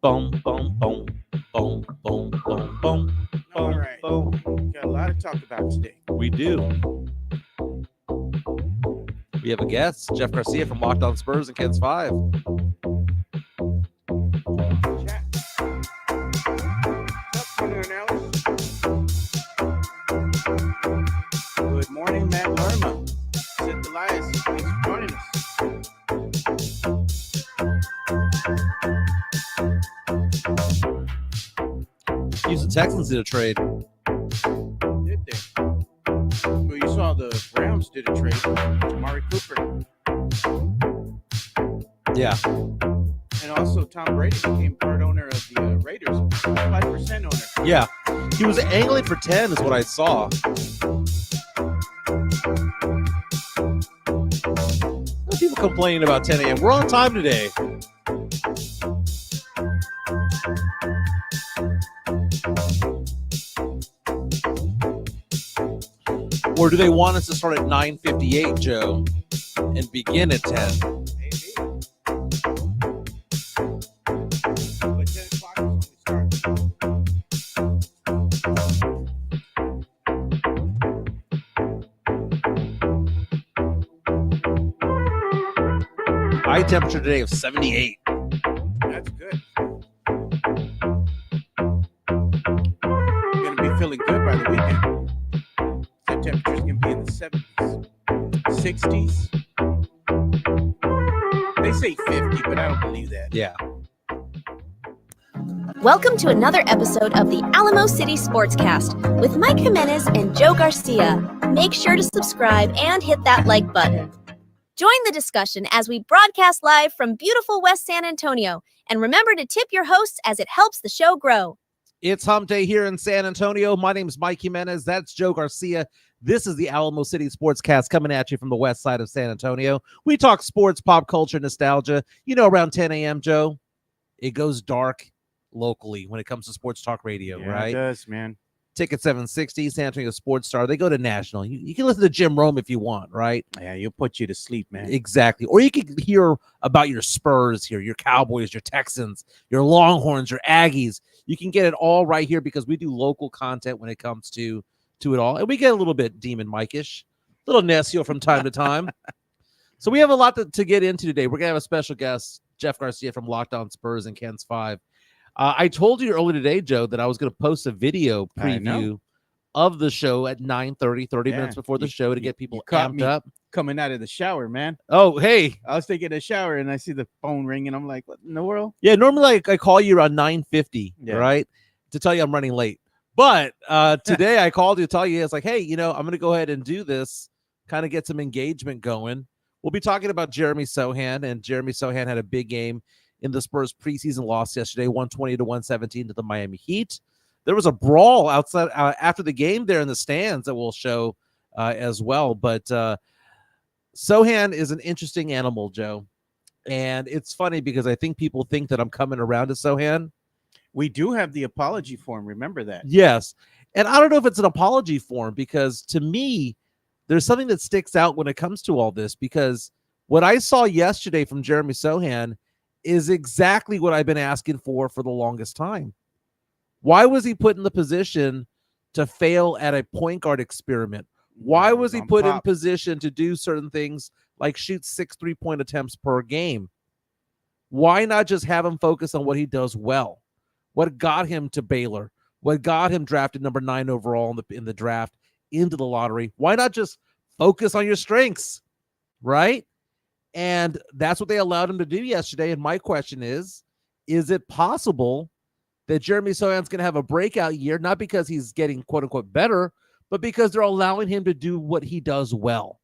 boom, boom, boom, boom, boom, boom, boom, boom. All right. Got a lot to talk about today. We do. We have a guest, Jeff Garcia from Locked On Spurs and Ken's 5. Chat. What's up, Gunnar and Alice? Good morning, Matt Lerma. Sid Elias. Thanks for joining us. Houston Texans did a trade. Did they? Well, you saw the Browns did a trade. Amari Cooper. Yeah. And also Tom Brady became part owner of the Raiders. 5% owner. Yeah. He was angling for 10 is what I saw. People complaining about 10 a.m. We're on time today. Or do they want us to start at 9:58, Joe, and begin at 10? Maybe. But 10 o'clock is when we start. High temperature today of 78. That's good. Going to be feeling good by the weekend. The temperature's going to be in the 70s, 60s. They say 50, but I don't believe that. Yeah. Welcome to another episode of the Alamo City Sportscast with Mike Jimenez and Joe Garcia. Make sure to subscribe and hit that like button. Join the discussion as we broadcast live from beautiful West San Antonio. And remember to tip your hosts as it helps the show grow. It's hump day here in San Antonio. My name is Mike Jimenez. That's Joe Garcia. This is the Alamo City Sportscast coming at you from the west side of San Antonio. We talk sports, pop culture, nostalgia. You know, around 10 a.m., Joe, it goes dark locally when it comes to sports talk radio, Yeah, right? it does, man. Ticket 760, San Antonio Sports Star. They go to national. You can listen to Jim Rome if you want, right? Yeah, you'll put you to sleep, man. Exactly. Or you can hear about your Spurs here, your Cowboys, your Texans, your Longhorns, your Aggies. You can get it all right here because we do local content when it comes to it all. And we get a little bit Demon Mike-ish, a little Necio from time to time. So we have a lot to get into today. We're going to have a special guest, Jeff Garcia from Locked On Spurs and Ken's 5. I told you earlier today, Joe, that I was going to post a video preview of the show at 9:30, 30 minutes before the show to get people amped up. Coming out of the shower, man. Oh, hey. I was taking a shower and I see the phone ring and I'm like, what in the world? Yeah, normally I call you around 9:50, right, to tell you I'm running late. But today I called you to tell you, it's like, hey, I'm going to go ahead and do this, kind of get some engagement going. We'll be talking about Jeremy Sochan, and Jeremy Sochan had a big game in the Spurs preseason loss yesterday, 120-117 to the Miami Heat. There was a brawl outside after the game there in the stands that we'll show as well. But Sochan is an interesting animal, Joe. And it's funny because I think people think that I'm coming around to Sochan. We do have the apology form. Remember that. Yes. And I don't know if it's an apology form because to me, there's something that sticks out when it comes to all this, because what I saw yesterday from Jeremy Sochan is exactly what I've been asking for the longest time. Why was he put in the position to fail at a point guard experiment? Why was he put in position to do certain things like shoot 6 3-point attempts per game? Why not just have him focus on what he does well? What got him to Baylor? What got him drafted number 9 overall in the draft into the lottery? Why not just focus on your strengths, right? And that's what they allowed him to do yesterday. And my question is it possible that Jeremy Sochan's going to have a breakout year, not because he's getting quote unquote better, but because they're allowing him to do what he does well?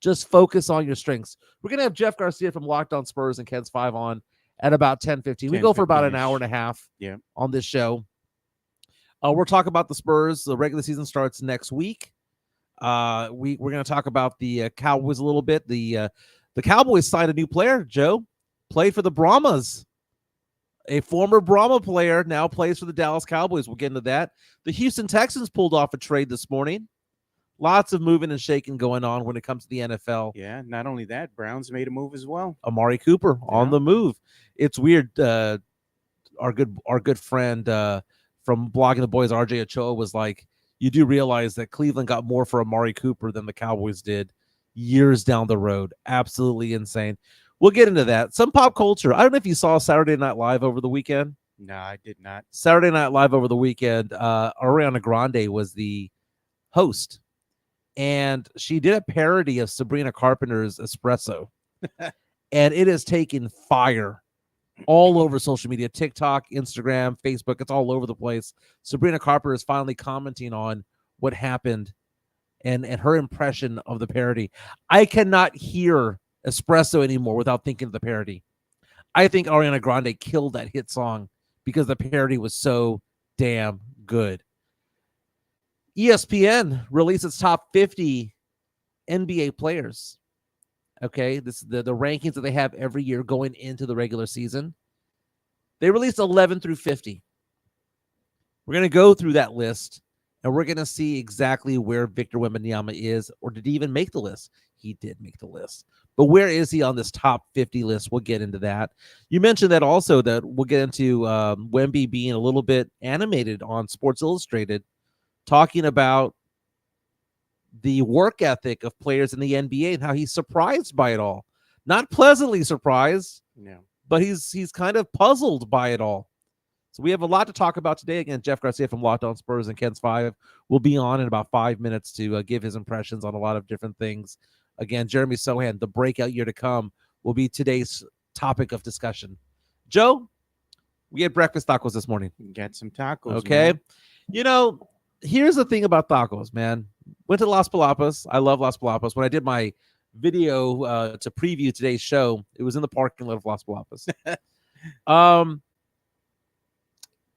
Just focus on your strengths. We're going to have Jeff Garcia from Locked On Spurs and Ken's 5 on at about 10:15. We go for about an hour and a half on this show. We're talking about the Spurs. The regular season starts next week. We're going to talk about the Cowboys a little bit. The Cowboys signed a new player, Joe. Played for the Brahmas. A former Brahma player now plays for the Dallas Cowboys. We'll get into that. The Houston Texans pulled off a trade this morning. Lots of moving and shaking going on when it comes to the NFL. Yeah, not only that, Browns made a move as well. Amari Cooper on the move. It's weird. our good friend from Blogging the Boys, RJ Ochoa, was like, you do realize that Cleveland got more for Amari Cooper than the Cowboys did years down the road. Absolutely insane. We'll get into that. Some pop culture. I don't know if you saw Saturday Night Live over the weekend. No, I did not. Saturday Night Live over the weekend, Ariana Grande was the host, and she did a parody of Sabrina Carpenter's Espresso, and it has taken fire all over social media, TikTok, Instagram, Facebook. It's all over the place. Sabrina Carpenter is finally commenting on what happened and her impression of the parody. I cannot hear Espresso anymore without thinking of the parody. I think Ariana Grande killed that hit song because the parody was so damn good. ESPN released its top 50 NBA players. Okay, this is the rankings that they have every year going into the regular season. They released 11 through 50. We're going to go through that list, and we're going to see exactly where Victor Wembanyama is, or did he even make the list? He did make the list. But where is he on this top 50 list? We'll get into that. You mentioned that also, that we'll get into Wemby being a little bit animated on Sports Illustrated, talking about the work ethic of players in the NBA and how he's surprised by it all. Not pleasantly surprised, No. but he's kind of puzzled by it all. So we have a lot to talk about today. Again, Jeff Garcia from Locked On Spurs and Ken's 5 will be on in about 5 minutes to give his impressions on a lot of different things. Again, Jeremy Sochan, the breakout year to come, will be today's topic of discussion. Joe, we had breakfast tacos this morning. Got some tacos. Okay. Man. You know, here's the thing about tacos, man. Went to Las Palapas. I love Las Palapas. When I did my video to preview today's show, it was in the parking lot of Las Palapas.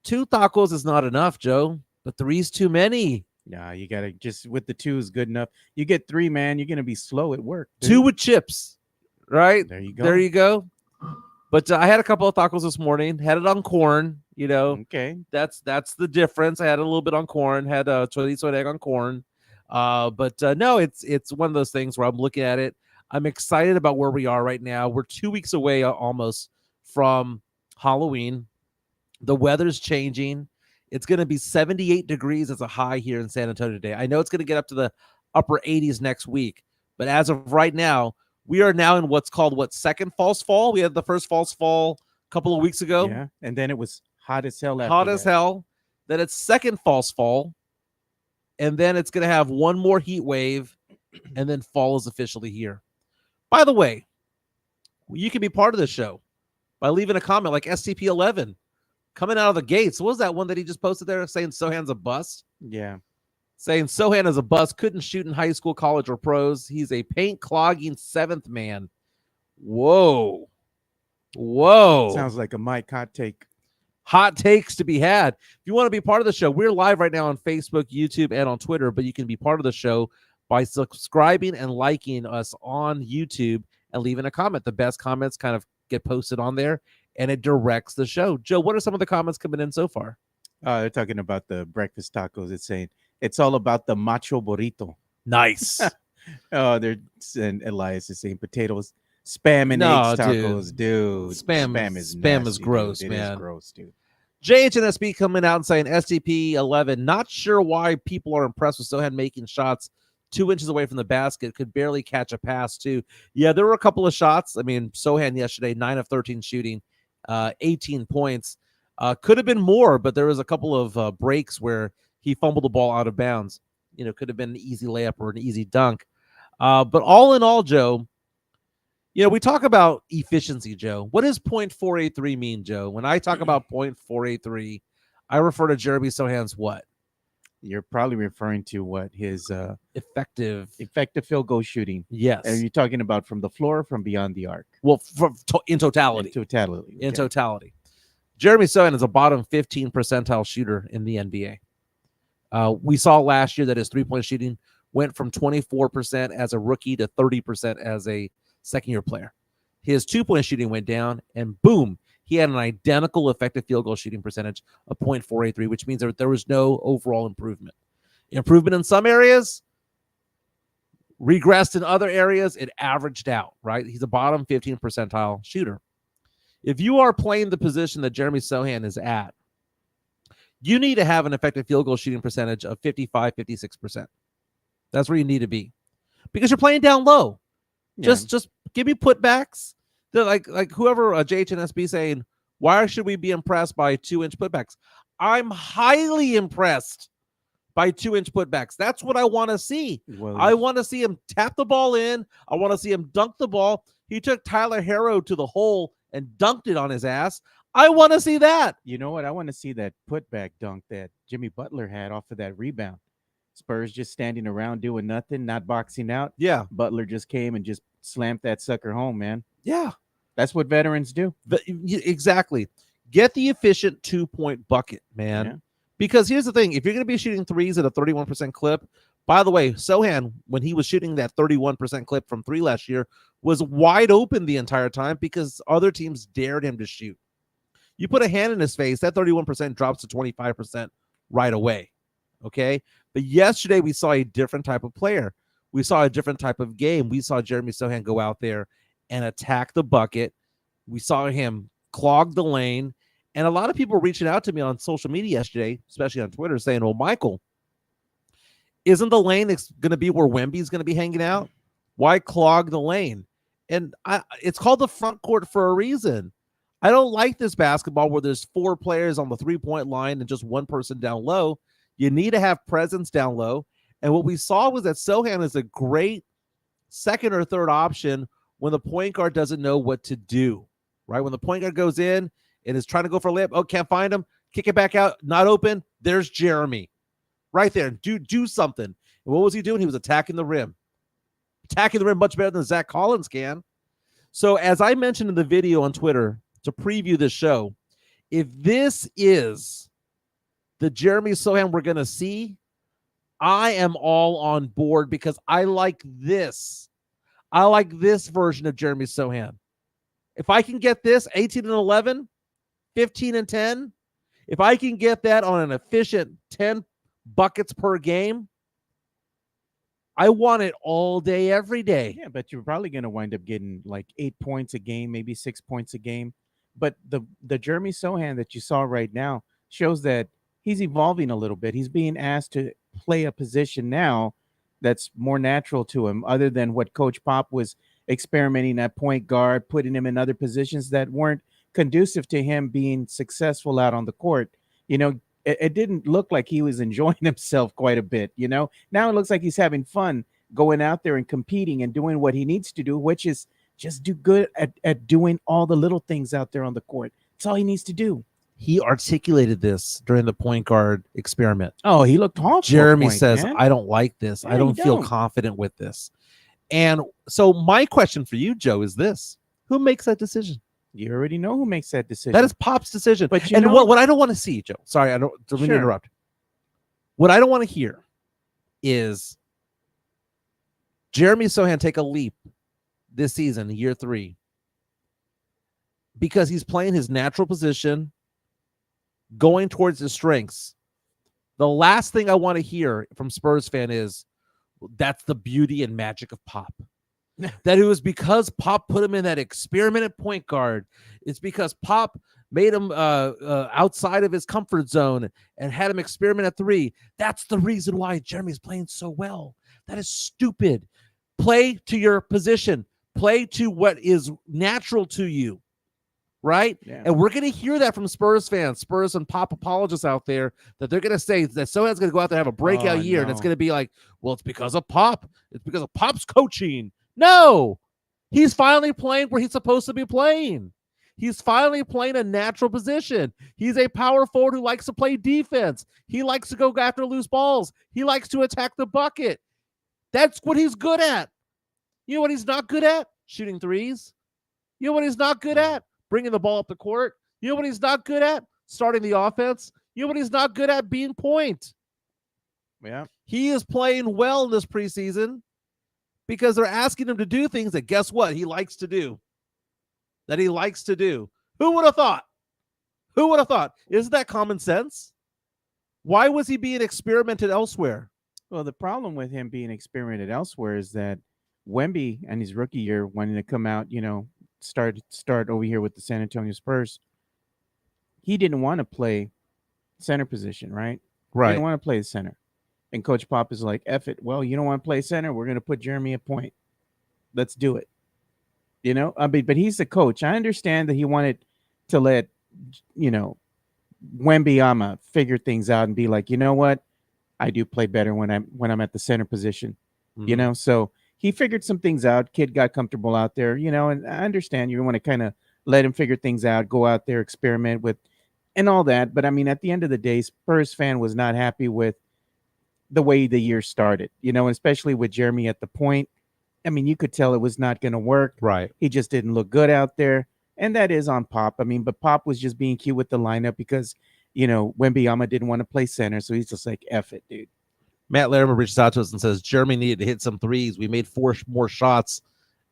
2 tacos is not enough, Joe, but 3 is too many. Nah, you gotta just with the 2 is good enough. You get 3, man, you're gonna be slow at work. Dude. 2 with chips, right? There you go. There you go. But I had a couple of tacos this morning. Had it on corn. You know, okay. That's the difference. I had a little bit on corn. Had a chorizo and egg on corn. But no, it's one of those things where I'm looking at it. I'm excited about where we are right now. We're 2 weeks away almost from Halloween. The weather's changing. It's going to be 78 degrees as a high here in San Antonio today. I know it's going to get up to the upper 80s next week, but as of right now, we are now in what's called second false fall. We had the first false fall a couple of weeks ago. Yeah, and then it was hot as hell. Hot as hell. Then it's second false fall, and then it's going to have one more heat wave, and then fall is officially here. By the way, you can be part of the show by leaving a comment like STP11 coming out of the gates. What was that one that he just posted there saying Sohan's a bust? Yeah. Saying Sochan is a bust, couldn't shoot in high school, college, or pros. He's a paint-clogging 7th man. Whoa. Sounds like a Mike hot take. Hot takes to be had. If you want to be part of the show, we're live right now on Facebook, YouTube, and on Twitter, but you can be part of the show by subscribing and liking us on YouTube and leaving a comment. The best comments kind of get posted on there, and it directs the show. Joe, what are some of the comments coming in so far? They're talking about the breakfast tacos. It's saying it's all about the macho burrito. Nice. And Elias is saying potatoes, spam and eggs tacos, dude. Spam is nasty, gross, dude. man. It is gross, dude. JHNSB coming out and saying STP 11. Not sure why people are impressed with Sohan making shots 2 inches away from the basket. Could barely catch a pass too. Yeah, there were a couple of shots. I mean, Sohan yesterday, 9 of 13 shooting, 18 points. Could have been more, but there was a couple of breaks where he fumbled the ball out of bounds. You know, could have been an easy layup or an easy dunk. But all in all, Joe, you know, we talk about efficiency, Joe. What does .483 mean, Joe? When I talk about .483, I refer to Jeremy Sochan's what? You're probably referring to what his effective field goal shooting. Yes. Are you talking about from the floor or from beyond the arc? Well, in totality. In totality. Jeremy Sochan is a bottom 15 percentile shooter in the NBA. We saw last year that his three-point shooting went from 24% as a rookie to 30% as a second-year player. His two-point shooting went down, and boom, he had an identical effective field goal shooting percentage of .483, which means that there was no overall improvement. Improvement in some areas, regressed in other areas, it averaged out, right? He's a bottom 15 percentile shooter. If you are playing the position that Jeremy Sochan is at, you need to have an effective field goal shooting percentage of 55, 56%. That's where you need to be because you're playing down low. Yeah. Just give me putbacks. They're like whoever JHNSB saying, why should we be impressed by 2-inch putbacks? I'm highly impressed by 2-inch putbacks. That's what I want to see. Well, I want to see him tap the ball in. I want to see him dunk the ball. He took Tyler Harrow to the hole and dunked it on his ass. I want to see that. you know what? I want to see that putback dunk that Jimmy Butler had off of that rebound. Spurs just standing around doing nothing, not boxing out. Yeah. Butler just came and just slammed that sucker home, man. Yeah. That's what veterans do. Exactly. Get the efficient 2-point bucket, man. Yeah. Because here's the thing. If you're going to be shooting threes at a 31% clip, by the way, Sochan, when he was shooting that 31% clip from 3 last year, was wide open the entire time because other teams dared him to shoot. You put a hand in his face, that 31% drops to 25% right away. Okay? But yesterday we saw a different type of player. We saw a different type of game. We saw Jeremy Sochan go out there and attack the bucket. We saw him clog the lane. And a lot of people were reaching out to me on social media yesterday, especially on Twitter, saying, well, Michael, isn't the lane going to be where Wemby's going to be hanging out? Why clog the lane? And it's called the front court for a reason. I don't like this basketball where there's 4 players on the 3-point line and just 1 person down low. You need to have presence down low. And what we saw was that Sochan is a great second or third option when the point guard doesn't know what to do, right? When the point guard goes in and is trying to go for a layup, oh, can't find him, kick it back out, not open, there's Jeremy. Right there, do something. And what was he doing? He was attacking the rim. Attacking the rim much better than Zach Collins can. So as I mentioned in the video on Twitter to preview this show, if this is the Jeremy Sochan we're going to see, I am all on board because I like this. I like this version of Jeremy Sochan. If I can get this 18 and 11, 15 and 10, if I can get that on an efficient 10 buckets per game, I want it all day, every day. Yeah, but you're probably going to wind up getting like 8 points a game, maybe 6 points a game. But the Jeremy Sochan that you saw right now shows that he's evolving a little bit. He's being asked to play a position now that's more natural to him, other than what Coach Pop was experimenting at point guard, putting him in other positions that weren't conducive to him being successful out on the court. You know, it didn't look like he was enjoying himself quite a bit, you know. Now it looks like he's having fun going out there and competing and doing what he needs to do, which is just do good at doing all the little things out there on the court. That's all he needs to do. He articulated this during the point guard experiment. Oh, he looked awful. Jeremy says, I don't like this. Yeah, I don't feel confident with this. And so my question for you, Joe, is this. Who makes that decision? You already know who makes that decision. That is Pop's decision. But what I don't want to see, Joe, sorry, I don't mean to interrupt. What I don't want to hear is Jeremy Sochan take a leap this season, year 3, because he's playing his natural position, going towards his strengths. The last thing I want to hear from Spurs fan is, that's the beauty and magic of Pop. That it was because Pop put him in that experiment at point guard. It's because Pop made him outside of his comfort zone and had him experiment at 3. That's the reason why Jeremy's playing so well. That is stupid. Play to your position. Play to what is natural to you. Right? Yeah. And we're going to hear that from Spurs fans, Spurs and Pop apologists out there, that they're going to say that Sochan's going to go out there and have a breakout year. No. And it's going to be like, well, it's because of Pop. It's because of Pop's coaching. No, he's finally playing where he's supposed to be playing. He's finally playing a natural position. He's a power forward who likes to play defense. He likes to go after loose balls. He likes to attack the bucket. That's what he's good at. You know what he's not good at? Shooting threes. You know what he's not good at? Bringing the ball up the court. You know what he's not good at? Starting the offense. You know what he's not good at? Being point. Yeah. He is playing well in this preseason because they're asking him to do things that, guess what, he likes to do. That he likes to do. Who would have thought? Who would have thought? Isn't that common sense? Why was he being experimented elsewhere? Well, the problem with him being experimented elsewhere is that Wemby and his rookie year wanting to come out, you know, start over here with the San Antonio Spurs. He didn't want to play center position, right? He Right. didn't want to play the center. And Coach Pop is like, F it. Well, you don't want to play center. We're going to put Jeremy at point. Let's do it. I mean, but he's the coach. I understand that he wanted to let, Wembanyama figure things out and be like, you know what? I do play better when I'm at the center position. Mhm. So he figured some things out. Kid got comfortable out there, and I understand you want to kind of let him figure things out, go out there, experiment with and all that. But I mean, at the end of the day, Spurs fan was not happy with the way the year started, especially with Jeremy at the point. I mean, you could tell it was not going to work. Right. He just didn't look good out there. And that is on Pop. I mean, but Pop was just being cute with the lineup because, Wembanyama didn't want to play center. So he's just like, F it, dude. Matt Larimer reaches out to us and says, Jeremy needed to hit some threes. We made 4 more shots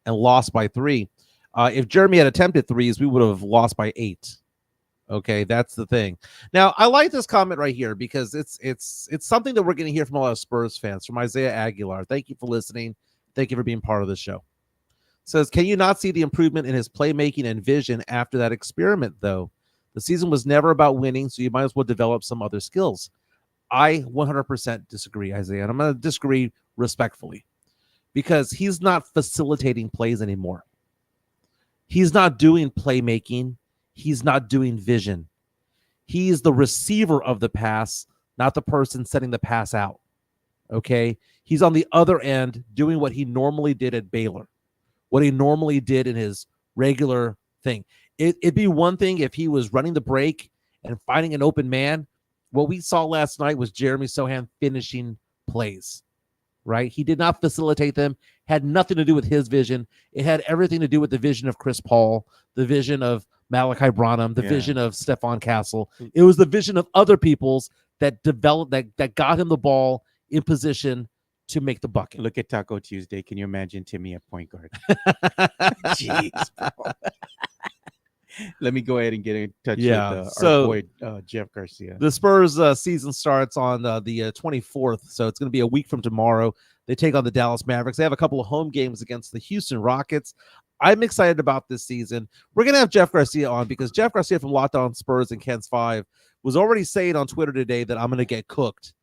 and lost by 3. If Jeremy had attempted threes, we would have lost by 8. Okay, that's the thing. Now, I like this comment right here because it's something that we're going to hear from a lot of Spurs fans, from Isaiah Aguilar. Thank you for listening. Thank you for being part of the show. Says, can you not see the improvement in his playmaking and vision after that experiment, though? The season was never about winning, so you might as well develop some other skills. I 100% disagree, Isaiah, and I'm going to disagree respectfully because he's not facilitating plays anymore. He's not doing playmaking. He's not doing vision. He's the receiver of the pass, not the person setting the pass out. Okay? He's on the other end doing what he normally did at Baylor, what he normally did in his regular thing. It'd be one thing if he was running the break and finding an open man. What we saw last night was Jeremy Sochan finishing plays, right? He did not facilitate them, had nothing to do with his vision. It had everything to do with the vision of Chris Paul, the vision of Malachi Branham, the vision of Stephon Castle. It was the vision of other people's that developed, that got him the ball in position to make the bucket. Look at Taco Tuesday. Can you imagine Timmy at point guard? Jeez, bro. Let me go ahead and get in touch with our boy Jeff Garcia. The Spurs season starts on the 24th, so it's going to be a week from tomorrow. They take on the Dallas Mavericks. They have a couple of home games against the Houston Rockets. I'm excited about this season. We're going to have Jeff Garcia on because Jeff Garcia from Locked On Spurs and Ken's 5 was already saying on Twitter today that I'm going to get cooked.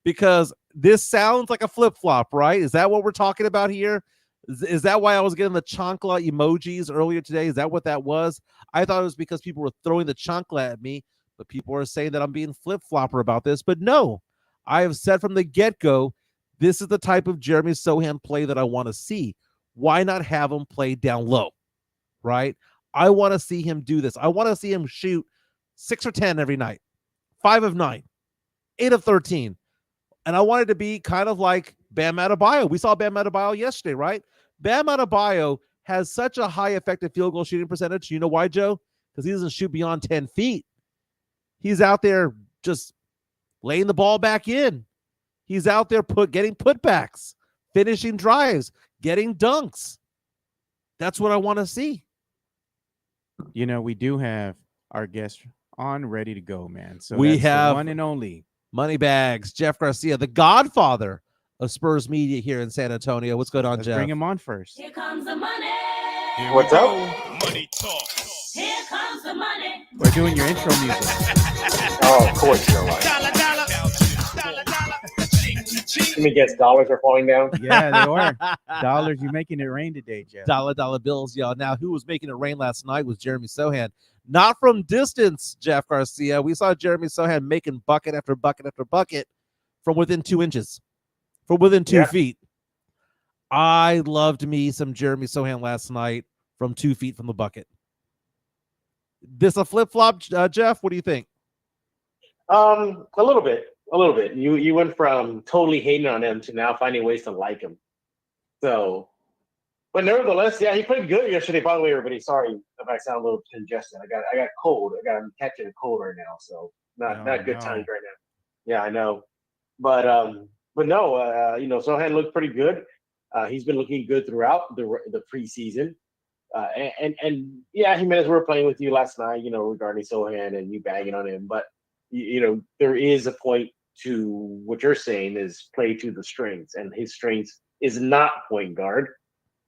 Because this sounds like a flip-flop, right? Is that what we're talking about here? Is that why I was getting the chancla emojis earlier today? Is that what that was? I thought it was because people were throwing the chancla at me, but people are saying that I'm being flip-flopper about this. But no, I have said from the get-go, this is the type of Jeremy Sochan play that I want to see. Why not have him play down low, right? I want to see him do this. I want to see him shoot 6 or 10 every night, 5 of 9, 8 of 13. And I wanted to be kind of like Bam Adebayo. We saw Bam Adebayo yesterday, right? Bam Adebayo has such a high effective field goal shooting percentage. You know why, Joe? Because he doesn't shoot beyond 10 feet. He's out there just laying the ball back in. He's out there getting putbacks, finishing drives, getting dunks. That's what I want to see. We do have our guest on ready to go, man. So we that's have the one and only Moneybags, Jeff Garcia, the godfather of Spurs media here in San Antonio. What's going on, Let's Jeff? bring him on first. Here comes the money. What's up? Money talk. Here comes the money. We're doing your intro music. Oh, of course you're right. Dollar, dollar. Dollar, dollar. You mean guess dollars are falling down? Yeah, they are. Dollars, you're making it rain today, Jeff. Dollar bills, y'all. Now, who was making it rain last night was Jeremy Sochan. Not from distance, Jeff Garcia. We saw Jeremy Sochan making bucket after bucket after bucket from within 2 inches, from within 2 feet. I loved me some Jeremy Sochan last night from 2 feet from the bucket. This a flip-flop, Jeff? What do you think? A little bit. You went from totally hating on him to now finding ways to like him. So, but nevertheless, yeah, he played good yesterday. By the way, everybody, sorry if I sound a little congested. I got cold. I'm catching a cold right now, so not good times right now. Yeah, I know. But no, Sochan looked pretty good. He's been looking good throughout the preseason. And yeah, Jimenez, we were playing with you last night, regarding Sochan and you bagging on him. But, there is a point to what you're saying is play to the strengths. And his strengths is not point guard.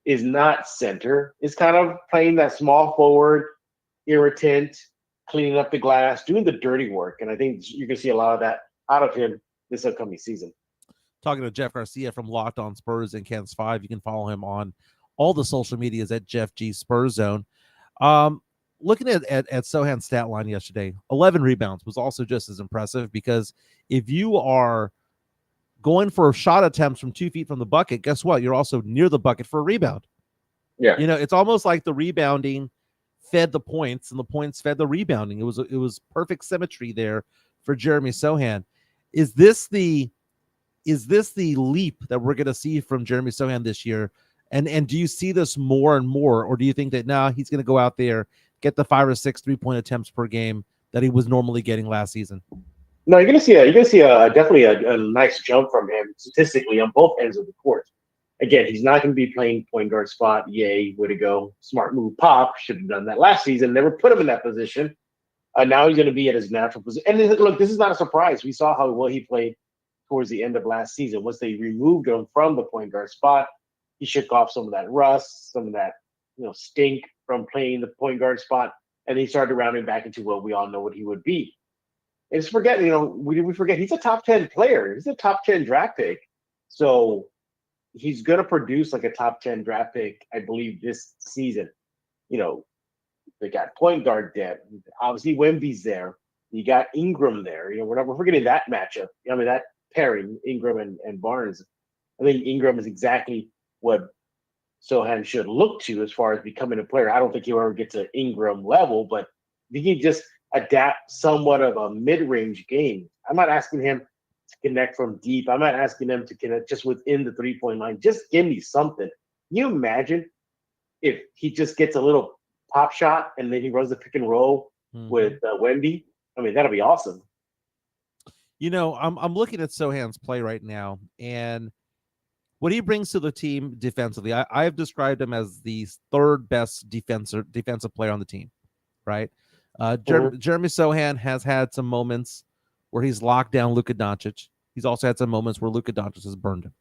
is not center. Is kind of playing that small forward, irritant, cleaning up the glass, doing the dirty work. And I think you're going to see a lot of that out of him this upcoming season. Talking to Jeff Garcia from Locked On Spurs and Kansas 5. You can follow him on all the social medias at Jeff G Spurs Zone. Looking at Sochan's stat line yesterday, 11 rebounds was also just as impressive, because if you are going for shot attempts from 2 feet from the bucket, guess what? You're also near the bucket for a rebound. Yeah. You know, it's almost like the rebounding fed the points and the points fed the rebounding. It was perfect symmetry there for Jeremy Sochan. Is this the leap that we're going to see from Jeremy Sochan this year? And do you see this more and more, or do you think that now he's going to go out there, get the 5 or 6 3-point attempts per game that he was normally getting last season? No, you're gonna see definitely a nice jump from him statistically on both ends of the court. Again, he's not going to be playing point guard spot. Yay, way to go! Smart move, Pop. Should have done that last season. Never put him in that position. Now he's going to be at his natural position. And look, this is not a surprise. We saw how well he played towards the end of last season. Once they removed him from the point guard spot, he shook off some of that rust, some of that stink from playing the point guard spot, and he started rounding back into what we all know what he would be. And just forget, we forget he's a top 10 player. He's a top 10 draft pick. So he's going to produce like a top 10 draft pick, I believe, this season. They got point guard depth. Obviously, Wemby's there. You got Ingram there. We're forgetting that matchup. I mean, that pairing, Ingram and Barnes. I think Ingram is exactly what Sochan should look to as far as becoming a player. I don't think he'll ever get to Ingram level, but if he can just adapt somewhat of a mid-range game. I'm not asking him to connect from deep. I'm not asking him to connect just within the three-point line. Just give me something. Can you imagine if he just gets a little pop shot and then he runs the pick and roll with Wemby? I mean, that'll be awesome. I'm looking at Sochan's play right now, and what he brings to the team defensively, I have described him as the third best defensive player on the team, right? Jeremy Sochan has had some moments where he's locked down Luka Doncic. He's also had some moments where Luka Doncic has burned him,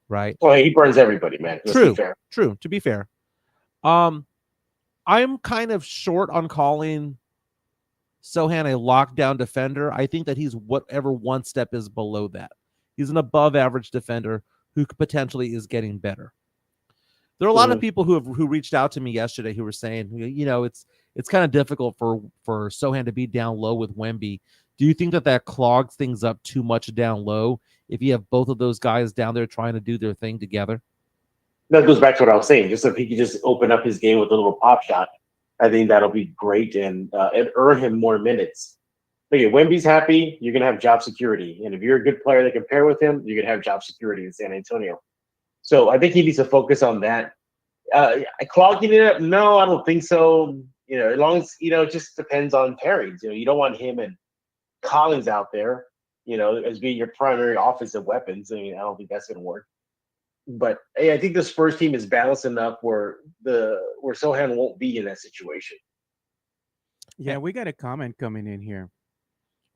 right? Well, he burns everybody, man. True. To be fair. I'm kind of short on calling Sochan a lockdown defender. I think that he's whatever one step is below that. He's an above average defender who potentially is getting better. There are a lot of people who reached out to me yesterday who were saying, it's kind of difficult for Sochan to be down low with Wemby. Do you think that clogs things up too much down low if you have both of those guys down there trying to do their thing together? That goes back to what I was saying. Just if he could just open up his game with a little pop shot, I think that'll be great and earn him more minutes. But yeah, Wemby's happy, you're going to have job security. And if you're a good player that can pair with him, you're going to have job security in San Antonio. So I think he needs to focus on that. Clogging it up? No, I don't think so. As long as, it just depends on pairings. You don't want him and Collins out there, as being your primary offensive weapons. I mean, I don't think that's going to work. But hey, I think the Spurs team is balanced enough where Sochan won't be in that situation. Yeah, we got a comment coming in here.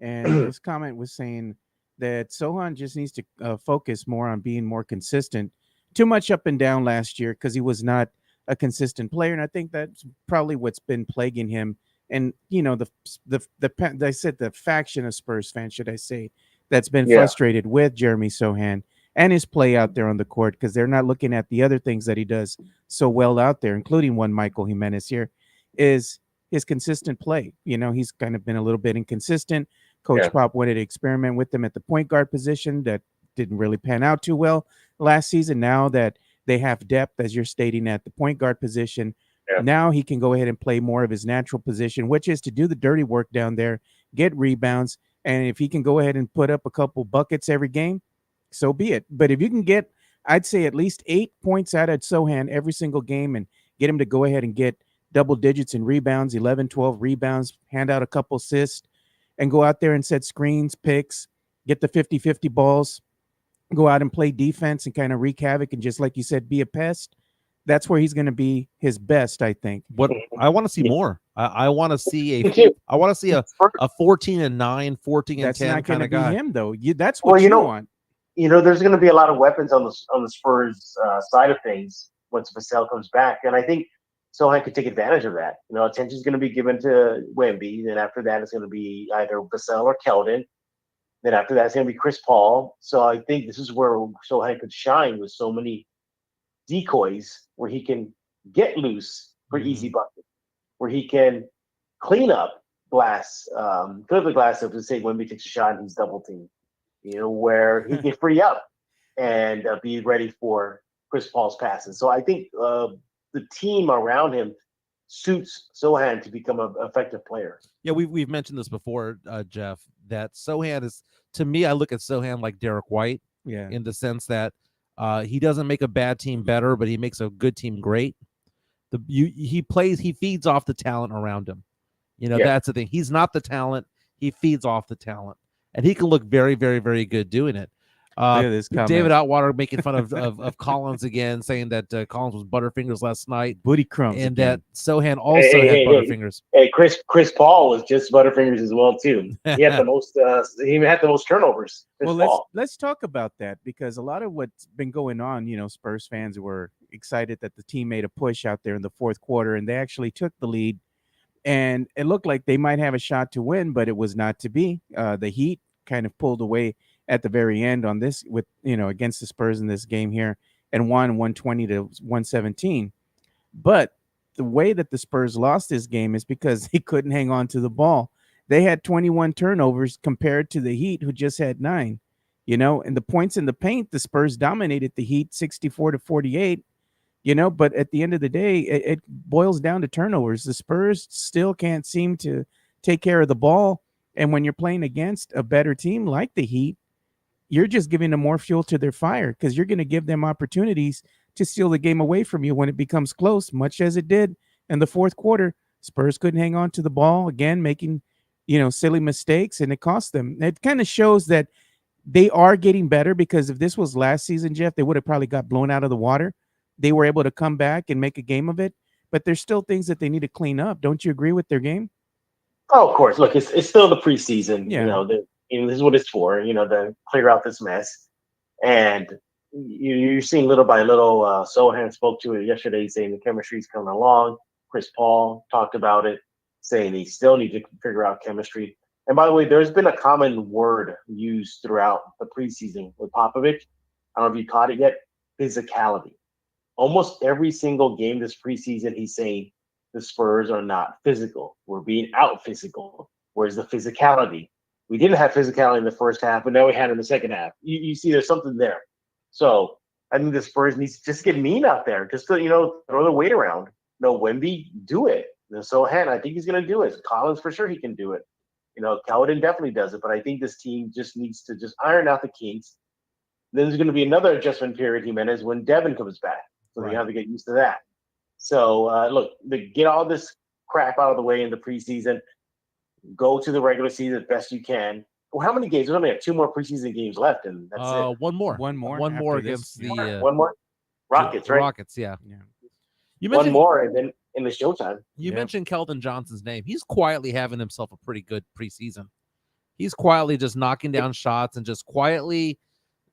And this comment was saying that Sochan just needs to focus more on being more consistent. Too much up and down last year because he was not a consistent player, and I think that's probably what's been plaguing him. And the faction of Spurs fans, should I say, that's been frustrated with Jeremy Sochan and his play out there on the court because they're not looking at the other things that he does so well out there, including one Michael Jimenez here, is his consistent play. He's kind of been a little bit inconsistent. Coach Pop wanted to experiment with him at the point guard position. That didn't really pan out too well last season. Now that they have depth, as you're stating, at the point guard position, now he can go ahead and play more of his natural position, which is to do the dirty work down there, get rebounds. And if he can go ahead and put up a couple buckets every game, so be it. But if you can get, I'd say, at least 8 points out of Sochan every single game and get him to go ahead and get double digits in rebounds, 11, 12 rebounds, hand out a couple assists, and go out there and set screens, picks, get the 50-50 balls, go out and play defense and kind of wreak havoc and just, like you said, be a pest. That's where he's going to be his best, I think. What I want to see more. I want to see a 14-9, 14-10 kind of guy. Him though. That's what you want. There's going to be a lot of weapons on the Spurs side of things. once Vassell comes back. And I think Sochan could take advantage of that. Attention is going to be given to Wemby. Then after that, it's going to be either Vassell or Keldon. Then after that, it's going to be Chris Paul. So I think this is where Sochan could shine with so many decoys, where he can get loose for easy buckets, where he can clean up glass, clear the glass up, to say Wemby takes a shot and he's double teamed. Where he can free up and be ready for Chris Paul's passes. So I think the team around him suits Sochan to become an effective player. Yeah, we've mentioned this before, Jeff, that Sochan is, to me, I look at Sochan like Derek White, in the sense that he doesn't make a bad team better, but he makes a good team great. He feeds off the talent around him. That's the thing. He's not the talent. He feeds off the talent, and he can look very, very, very good doing it. Look at this comment. David Outwater making fun of Collins again, saying that Collins was Butterfingers last night, booty crumbs, and again. that Sochan also had Butterfingers. Hey, Chris Paul was just Butterfingers as well too. He had the most. He even had the most turnovers. Let's talk about that, because a lot of what's been going on, Spurs fans were excited that the team made a push out there in the fourth quarter, and they actually took the lead, and it looked like they might have a shot to win, but it was not to be. The Heat kind of pulled away at the very end on this with, against the Spurs in this game here, and won 120 to 117. But the way that the Spurs lost this game is because they couldn't hang on to the ball. They had 21 turnovers compared to the Heat, who just had 9, and the points in the paint, the Spurs dominated the Heat 64 to 48, but at the end of the day, it boils down to turnovers. The Spurs still can't seem to take care of the ball. And when you're playing against a better team like the Heat, you're just giving them more fuel to their fire, because you're going to give them opportunities to steal the game away from you when it becomes close, much as it did in the fourth quarter. Spurs couldn't hang on to the ball, again, making, silly mistakes, and it cost them. It kind of shows that they are getting better, because if this was last season, Jeff, they would have probably got blown out of the water. They were able to come back and make a game of it, but there's still things that they need to clean up. Don't you agree with their game? Oh, of course. Look, it's still the preseason. Yeah. This is what it's for, to clear out this mess. And you're seeing little by little. Sochan spoke to it yesterday, saying the chemistry's coming along. Chris Paul talked about it, saying they still need to figure out chemistry. And by the way, there's been a common word used throughout the preseason with Popovich. I don't know if you caught it yet. Physicality. Almost every single game this preseason, he's saying the Spurs are not physical. We're being out physical. Where's the physicality? We didn't have physicality in the first half, but now we had it in the second half. You see there's something there. So I think the Spurs needs to just get mean out there, just to, throw the weight around. Wemby, do it. Sochan, I think he's going to do it. Collins, for sure, he can do it. Keldon definitely does it, but I think this team just needs to just iron out the kinks. Then there's going to be another adjustment period, Jimenez, when Devin comes back. So they have to get used to that. So, look, get all this crap out of the way in the preseason. Go to the regular season as best you can. Well, how many games? There's only 2 more preseason games left, and that's it. One more against the one more Rockets, right? Rockets, yeah. You mentioned one more, and then in the Showtime. You mentioned Keldon Johnson's name. He's quietly having himself a pretty good preseason. He's quietly just knocking down shots and just quietly,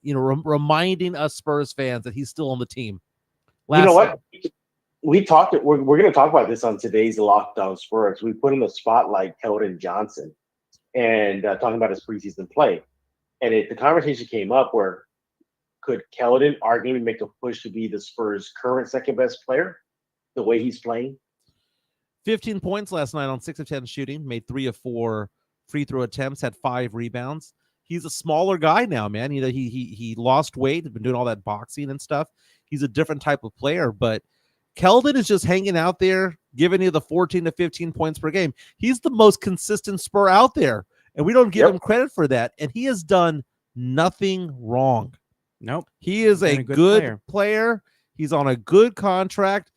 reminding us Spurs fans that he's still on the team. You know what? We talked. We're going to talk about this on today's Lockdown Spurs. We put in the spotlight Keldon Johnson and talking about his preseason play, and the conversation came up where could Keldon arguably make a push to be the Spurs' current second best player, the way he's playing? 15 points last night on 6 of 10 shooting, made 3 of 4 free throw attempts, had 5 rebounds. He's a smaller guy now, man. He lost weight, been doing all that boxing and stuff. He's a different type of player, but Keldon is just hanging out there, giving you the 14 to 15 points per game. He's the most consistent Spur out there, and we don't give him credit for that. And he has done nothing wrong. Nope. He is a good player. He's on a good contract,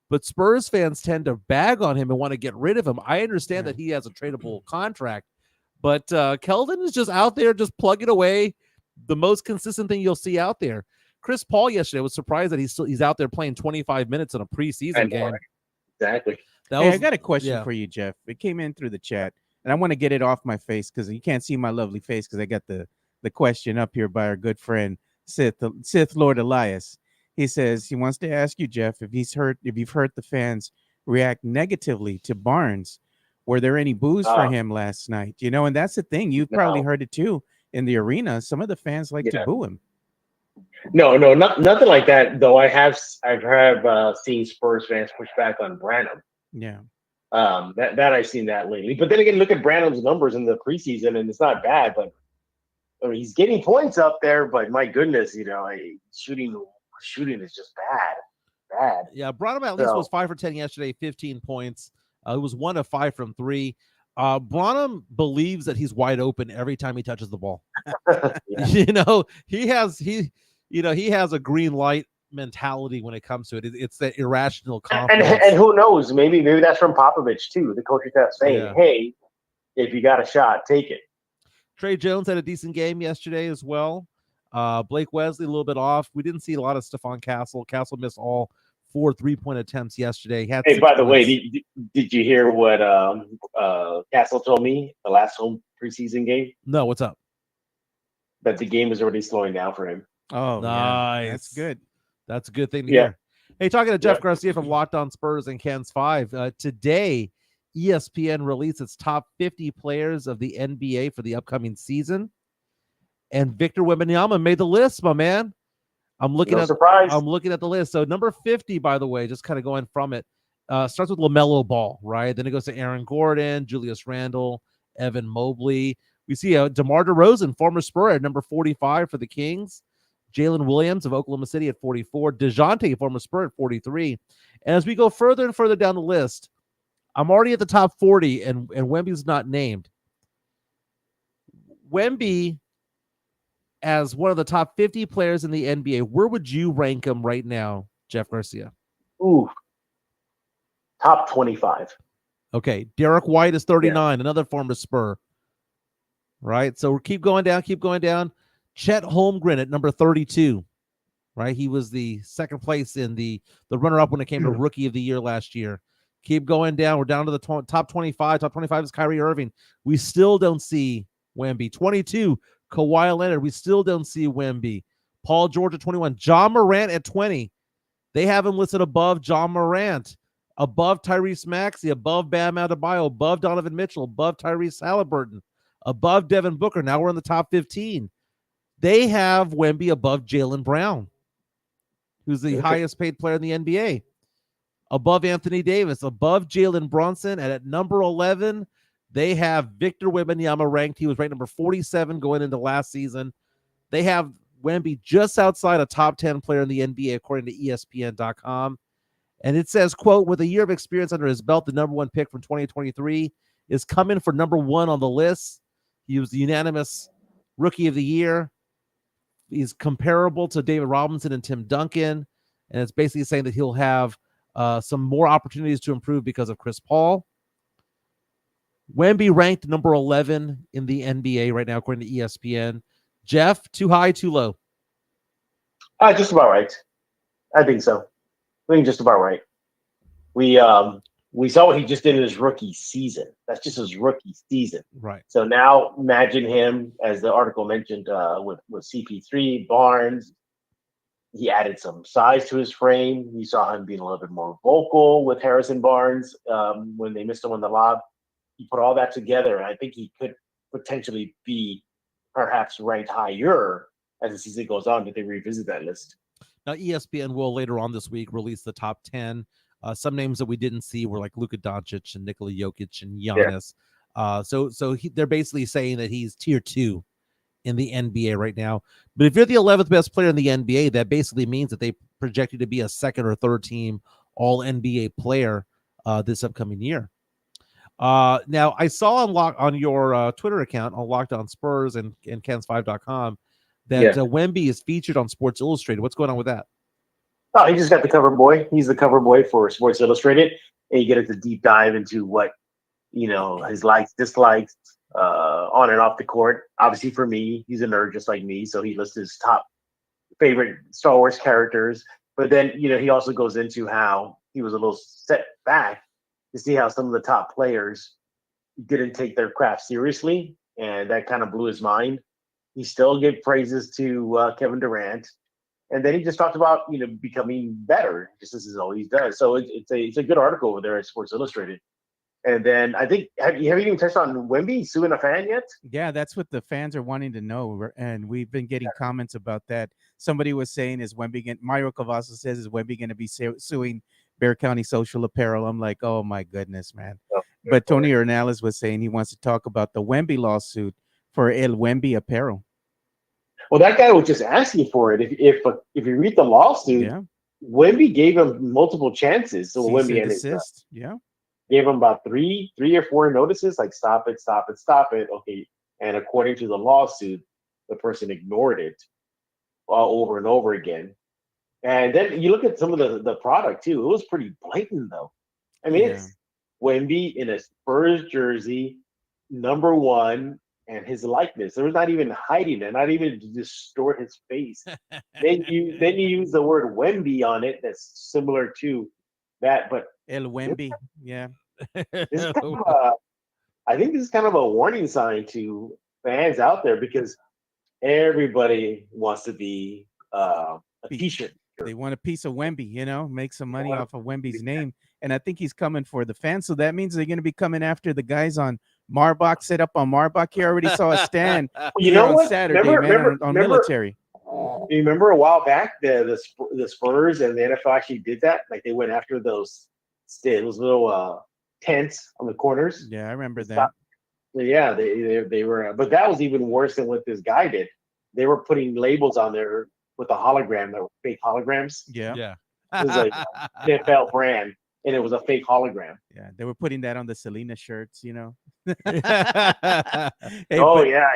but Spurs fans tend to bag on him and want to get rid of him. I understand that he has a tradable contract, but Keldon is just out there just plugging away, the most consistent thing you'll see out there. Chris Paul yesterday was surprised that he's out there playing 25 minutes in a preseason game. Exactly. I got a question for you, Jeff. It came in through the chat, and I want to get it off my face because you can't see my lovely face because I got the question up here by our good friend Sith Lord Elias. He says he wants to ask you, Jeff, if you've heard the fans react negatively to Barnes. Were there any boos for him last night? And that's the thing. You've probably heard it too in the arena. Some of the fans like to boo him. No, nothing like that. Though I've seen Spurs fans push back on Branham. Yeah. That I've seen that lately. But then again, look at Branham's numbers in the preseason, and it's not bad. But I mean, he's getting points up there. But my goodness, shooting is just bad. Yeah, Branham at least was 5 for 10 yesterday, 15 points. It was 1 of 5 from 3. Branham believes that he's wide open every time he touches the ball. He has a green light mentality when it comes to it. It's that irrational confidence. And who knows? Maybe that's from Popovich too. The coaching staff saying, "Hey, if you got a shot, take it." Trey Jones had a decent game yesterday as well. Blake Wesley a little bit off. We didn't see a lot of Stephon Castle. Castle missed all 4 3-point attempts yesterday. Hey, by the way, did you hear what Castle told me the last home preseason game? No, what's up? That the game is already slowing down for him. Oh, nice. Yeah. That's good. That's a good thing to hear. Hey, talking to Jeff Garcia from Locked On Spurs and Ken's 5. Today, ESPN released its top 50 players of the NBA for the upcoming season. And Victor Wembanyama made the list, my man. I'm looking at the list. So number 50, by the way, just kind of going from it, starts with LaMelo Ball, right? Then it goes to Aaron Gordon, Julius Randle, Evan Mobley. We see DeMar DeRozan, former Spur, at number 45 for the Kings. Jalen Williams of Oklahoma City at 44. DeJounte, former Spur, at 43. And as we go further and further down the list, I'm already at the top 40, and Wemby's not named. Wemby, as one of the top 50 players in the NBA, where would you rank him right now, Jeff Garcia? Ooh, top 25. Okay, Derek White is 39, another former Spur. Right, so keep going down. Chet Holmgren at number 32. Right, he was the second place in the runner-up when it came to Rookie of the Year last year. Keep going down. We're down to the top 25. Top 25 is Kyrie Irving. We still don't see Wemby. 22, Kawhi Leonard. We still don't see Wemby. Paul George at 21. John Morant at 20. They have him listed above John Morant, above Tyrese Maxey, above Bam Adebayo, above Donovan Mitchell, above Tyrese Halliburton, above Devin Booker. Now we're in the top 15. They have Wemby above Jaylen Brown, who's the highest paid player in the NBA. Above Anthony Davis, above Jalen Brunson, and at number 11, they have Victor Wembanyama ranked. He was ranked number 47 going into last season. They have Wemby just outside a top 10 player in the NBA, according to ESPN.com. And it says, quote, with a year of experience under his belt, the number 1 pick from 2023 is coming for number 1 on the list. He was the unanimous Rookie of the Year. He's comparable to David Robinson and Tim Duncan. And it's basically saying that he'll have some more opportunities to improve because of Chris Paul. Wemby ranked number 11 in the NBA right now, according to ESPN. Jeff, too high, too low? Just about right. I think so. I think just about right. We saw what he just did in his rookie season. That's just his rookie season. Right. So now imagine him, as the article mentioned, with CP3, Barnes. He added some size to his frame. You saw him being a little bit more vocal with Harrison Barnes when they missed him on the lob. He put all that together, and I think he could potentially be perhaps ranked higher as the season goes on, but they revisit that list. Now, ESPN will later on this week release the top 10. Some names that we didn't see were like Luka Doncic and Nikola Jokic and Giannis. Yeah. So they're basically saying that he's tier 2 in the NBA right now. But if you're the 11th best player in the NBA, that basically means that they project you to be a second or third team all NBA player this upcoming year. Now, I saw on your Twitter account on Locked On Spurs and Kens5.com that Wemby is featured on Sports Illustrated. What's going on with that? Oh, he just got the cover boy. He's the cover boy for Sports Illustrated, and you get a deep dive into what his likes, dislikes, on and off the court. Obviously, for me, he's a nerd just like me, so he lists his top favorite Star Wars characters. But then, he also goes into how he was a little set back to see how some of the top players didn't take their craft seriously, and that kind of blew his mind. He still gave praises to Kevin Durant And then he just talked about becoming better, just as he always does. So it's a good article over there at Sports Illustrated. And then I think have you even touched on Wemby suing a fan yet? Yeah, that's what the fans are wanting to know, and we've been getting comments about that. Somebody was saying, "Is Wemby?" Mario Cavasso says, "Is Wemby going to be suing Bear County Social Apparel?" I'm like, "Oh my goodness, man!" But Tony Hernandez was saying he wants to talk about the Wemby lawsuit for El Wemby Apparel. Well, that guy was just asking for it. If you read the lawsuit, Yeah, Wemby gave him multiple chances. So cease Wemby and and his desist. Yeah, gave him about three or four notices, like stop it, stop it, stop it. Okay, and according to the lawsuit, the person ignored it over and over again. And then you look at some of the product too. It was pretty blatant though. I mean, Yeah. it's Wemby in a Spurs jersey, #1, and his likeness. There was not even hiding it, not even to distort his face. then you use the word Wemby on it. That's similar to that, but El Wemby. Yeah, this is kind of I think this is kind of a warning sign to fans out there because everybody wants to be a T-shirt. they want a piece of Wemby, make some money off of Wemby's name. And I think he's coming for the fans. So that means they're going to be coming after the guys on Marbach, set up on Marbach. He already saw a stand You here know on what? Saturday, on military. You remember a while back the Spurs and the NFL actually did that? Like they went after those little tents on the corners. Yeah, I remember that. Yeah, they were, but that was even worse than what this guy did. They were putting labels on there with a hologram that were fake holograms. Yeah. Yeah. It was like NFL brand, and it was a fake hologram. Yeah, they were putting that on the Selena shirts. Hey, Oh yeah,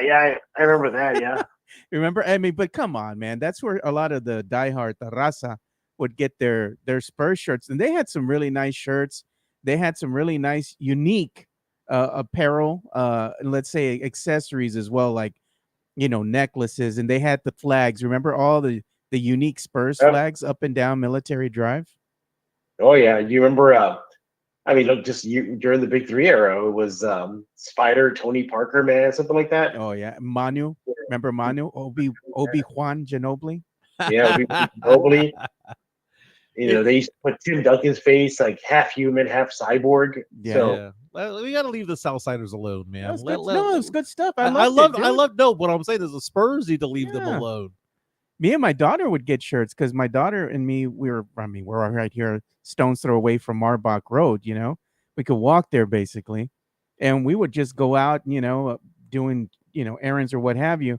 I remember that. Yeah, remember? I mean, but come on, man. That's where a lot of the diehard, the raza, would get their Spurs shirts, and they had some really nice shirts. They had some really nice, unique apparel, and let's say accessories as well, like necklaces, and they had the flags. Remember all the unique Spurs flags up and down Military Drive? Oh yeah, you remember? I mean, look, during the Big Three era, it was Spider, Tony Parker, man, something like that. Oh yeah, Manu. Remember Manu? Obi-Wan Ginobili? Yeah, Mobley. They used to put Tim Duncan's face like half human, half cyborg. Yeah. So Well, we got to leave the Southsiders alone, man. It's good stuff. I love. No, what I'm saying is the Spurs need to leave them alone. Me and my daughter would get shirts because my daughter and me, we're right here, stone's throw away from Marbach Road. We could walk there basically, and we would just go out, doing errands or what have you.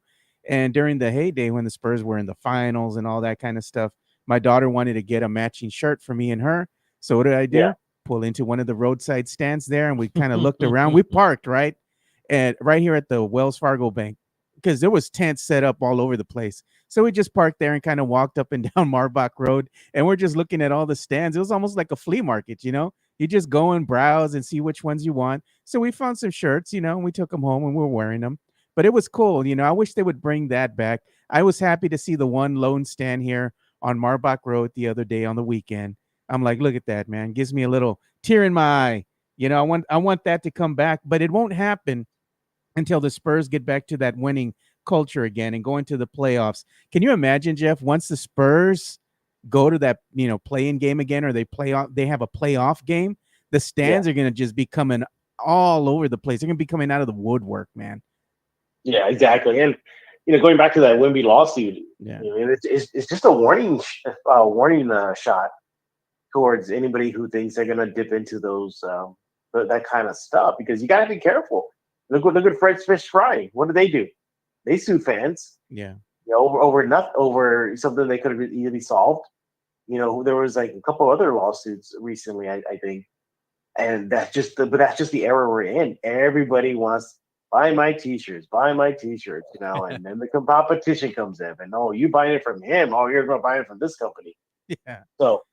And during the heyday when the Spurs were in the finals and all that kind of stuff, my daughter wanted to get a matching shirt for me and her. So what did I do? Yeah. Pull into one of the roadside stands there, and we kind of looked around. We parked right here at the Wells Fargo Bank because there was tents set up all over the place. So we just parked there and kind of walked up and down Marbach Road, and we're just looking at all the stands. It was almost like a flea market, You just go and browse and see which ones you want. So we found some shirts, and we took them home and we were wearing them. But it was cool, I wish they would bring that back. I was happy to see the one lone stand here on Marbach Road the other day on the weekend. I'm like, look at that, man. Gives me a little tear in my eye. I want that to come back, but it won't happen until the Spurs get back to that winning culture again and go into the playoffs. Can you imagine, Jeff, once the Spurs go to that, play-in game again, or they have a playoff game, the stands are going to just be coming all over the place. They're going to be coming out of the woodwork, man. Yeah, exactly. And going back to that Wemby lawsuit, it's just a warning shot towards anybody who thinks they're going to dip into those that kind of stuff, because you got to be careful. Look at Fred's Fish Fry. What do? They sue fans. Yeah. Over something they could have easily solved. There was like a couple other lawsuits recently, I think, and that's just the era we're in. Everybody wants buy my T-shirts, and then the competition comes in, and you buying it from him, you're going to buy it from this company. Yeah. So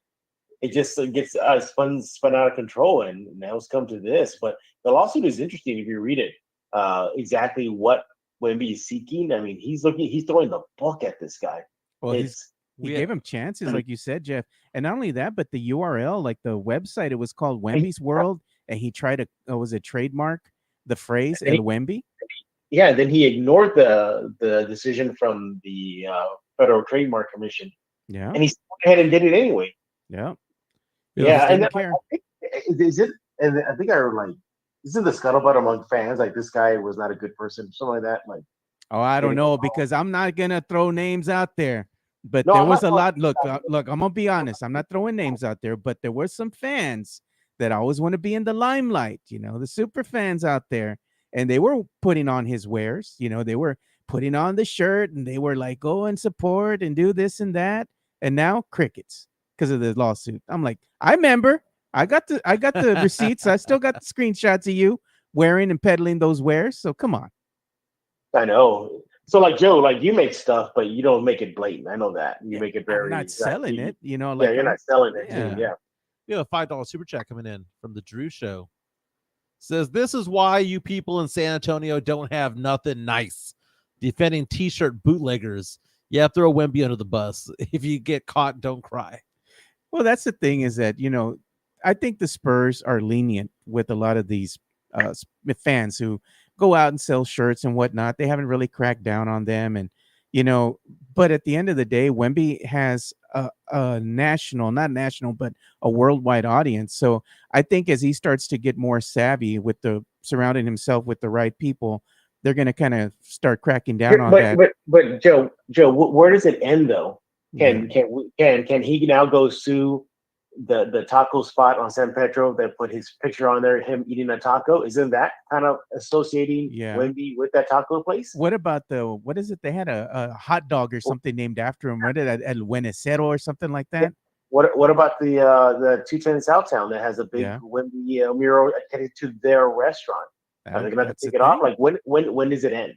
it just gets spun out of control, and now it's come to this. But the lawsuit is interesting if you read it. Exactly what Wemby is seeking. I mean, he's throwing the book at this guy. Well, he gave him chances, like you said, Jeff. And not only that, but the URL, like the website, it was called Wemby's World, and he tried to was it trademark the phrase El Wemby? Yeah, then he ignored the decision from the Federal Trademark Commission Yeah. and he went ahead and did it anyway. Yeah. Yeah, and didn't then, care. I think, is it? And I think I heard like, isn't the scuttlebutt among fans like this guy was not a good person, something like that? Like, Oh, I did don't it go know wrong? because I'm not gonna throw names out there. But No, there I'm was not a talking lot. Look, about look. I'm gonna be honest. I'm not throwing names out there, but there were some fans that always want to be in the limelight. The super fans out there, and they were putting on his wares. They were putting on the shirt, and they were like, "Go and support and do this and that." And now crickets because of the lawsuit. I'm like, I remember. I got the receipts. I still got the screenshots of you wearing and peddling those wares. So come on. I know. So like Joe, like you make stuff, but you don't make it blatant. I know that you Yeah, make it I'm very not selling it. yeah, Like you're I'm not selling it too. yeah. Yeah. We have a $5 super chat coming in from the Drew Show. Says this is why you people in San Antonio don't have nothing nice. Defending t-shirt bootleggers. Yeah, throw Wemby under the bus. If you get caught, don't cry. Well, that's the thing is that, I think the Spurs are lenient with a lot of these fans who go out and sell shirts and whatnot. They haven't really cracked down on them. And, but at the end of the day, Wemby has a national, not national, but a worldwide audience. So I think as he starts to get more savvy with surrounding himself with the right people, they're going to kind of start cracking down on that. But Joe, where does it end though? Yeah. Can he now go sue the taco spot on San Pedro that put his picture on there, him eating a taco? Isn't that kind of associating Yeah. Wemby with that taco place? What about what is it? They had a hot dog or something named after him. What did El Buenecero or something like that? What about the 210 Southtown that has a big Yeah. Wemby mural attached to their restaurant? Are they gonna have to That's the take it off? thing. Like when does it end?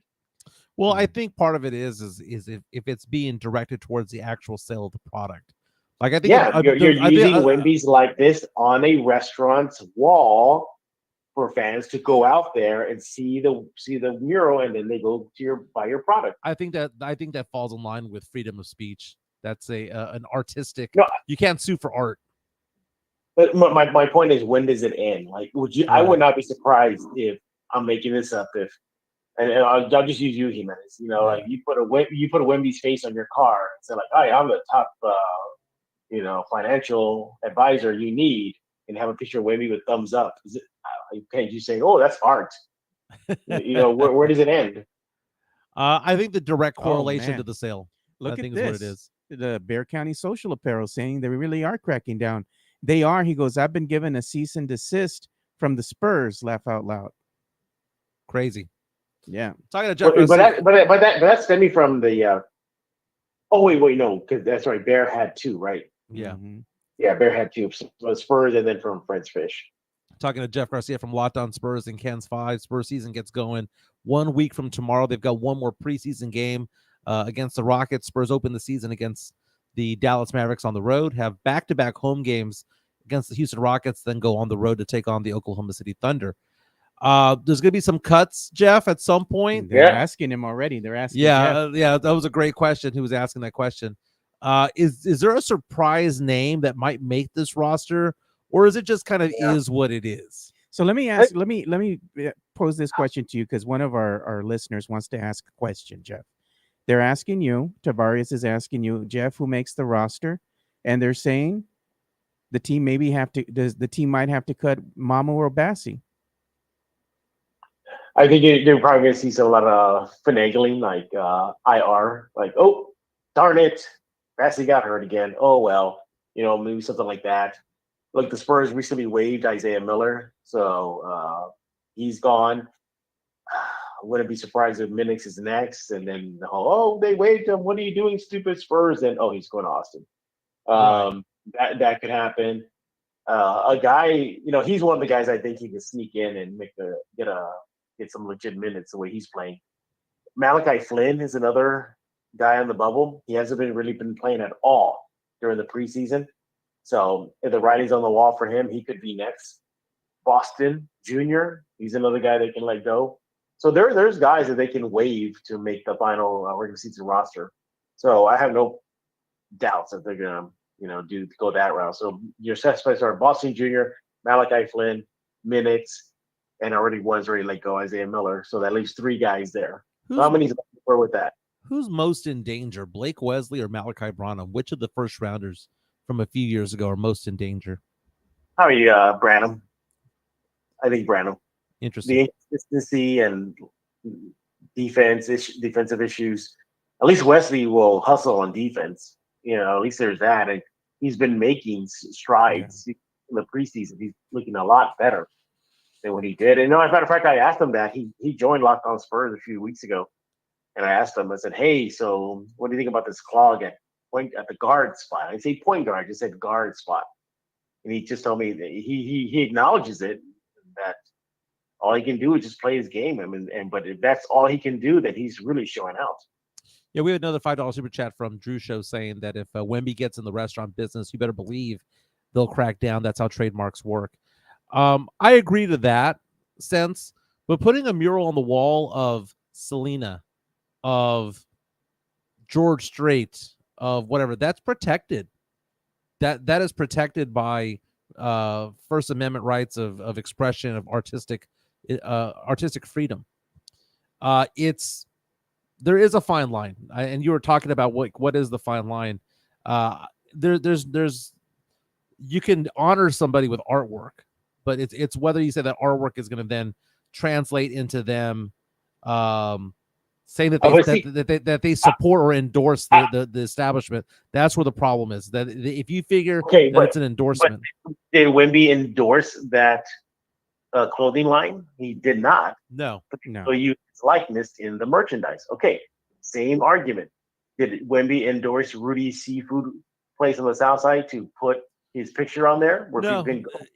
Well, I think part of it is if it's being directed towards the actual sale of the product. Like I think Yeah, you're using Wemby's like this on a restaurant's wall for fans to go out there and see the mural, and then they go to buy your product. I think that falls in line with freedom of speech. That's an artistic. No, you can't sue for art. but my point is, when does it end? Like, would you? I would not be surprised if I'm making this up. And I'll just use you, Jimenez. Like you put a Wemby's face on your car and say like, "Hi, I'm the top, financial advisor you need," and have a picture of Wemby with thumbs up. Is it? Can't you say, "Oh, that's art"? Where does it end? I think the direct Oh, correlation man. to the sale. Look I at think this. is what it is. The Bear County Social Apparel saying they really are cracking down. They are. He goes, I've been given a cease and desist from the Spurs. Laugh out loud. Crazy. Yeah. Talking to Jeff. But that's stemming from the. Oh wait, no, because that's right. Bear had two, right? Yeah. Mhm. Yeah, Bear had two. Spurs, and then from Fred's Fish. Talking to Jeff Garcia from Locked On Spurs and Ken's 5. Spurs season gets going 1 week from tomorrow. They've got one more preseason game against the Rockets. Spurs open the season against the Dallas Mavericks on the road, have back-to-back home games against the Houston Rockets, then go on the road to take on the Oklahoma City Thunder. There's going to be some cuts, Jeff, at some point. They're asking him already. They're asking Jeff. Yeah, that was a great question. Who was asking that question? Is there a surprise name that might make this roster, or is it just kind of is what it is? So let me ask. Let me pose this question to you because one of our listeners wants to ask a question, Jeff. They're asking you. Tavares is asking you, Jeff, who makes the roster, and they're saying the team might have to cut Mamu or Bassi. I think you're probably going to see a lot of finagling, like IR, like, oh, darn it, Bassie got hurt again. Oh, well, maybe something like that. Look, the Spurs recently waived Isaiah Miller, so he's gone. I wouldn't be surprised if Minix is next, and then, they waived him. What are you doing, stupid Spurs? And, he's going to Austin. That could happen. A guy, he's one of the guys I think he can sneak in and get some legit minutes the way he's playing. Malachi Flynn is another guy on the bubble. He hasn't really been playing at all during the preseason. So if the writing's on the wall for him, he could be next. Boston Jr., he's another guy they can let go. So there's guys that they can waive to make the final regular season roster. So I have no doubts that they're gonna, go that route. So your suspects are Boston Jr., Malachi Flynn, Minutes, and one's already let go, Isaiah Miller. So that leaves 3 guys there. So how many is for with that? Who's most in danger, Blake Wesley or Malachi Branham? Which of the first rounders from a few years ago are most in danger? Probably Branham. I think Branham. Interesting. The inconsistency and defensive issues. At least Wesley will hustle on defense. At least there's that. And he's been making strides in the preseason. He's looking a lot better than what he did. And as a matter of fact, I asked him that. He joined Locked On Spurs a few weeks ago. And I asked him, I said, hey, so what do you think about this clog at the guard spot? I didn't say point guard, I just said guard spot. And he just told me that he acknowledges it, that all he can do is just play his game. But if that's all he can do, then he's really showing out. Yeah, we have another $5 super chat from Drew Show saying that if Wemby gets in the restaurant business, you better believe they'll crack down. That's how trademarks work. I agree to that sense, but putting a mural on the wall of Selena, of George Strait, of whatever, that's protected. That is protected by First Amendment rights of expression, of artistic freedom. There is a fine line, and you were talking about what is the fine line. There's you can honor somebody with artwork, but it's whether you say that artwork is going to then translate into them saying that they support or endorse the establishment. That's where the problem is. That if you figure that it's an endorsement. Did Wemby endorse that clothing line? He did not. No. So use his likeness in the merchandise. Okay, same argument. Did Wemby endorse Rudy's Seafood Place on the South Side to put his picture on there? No.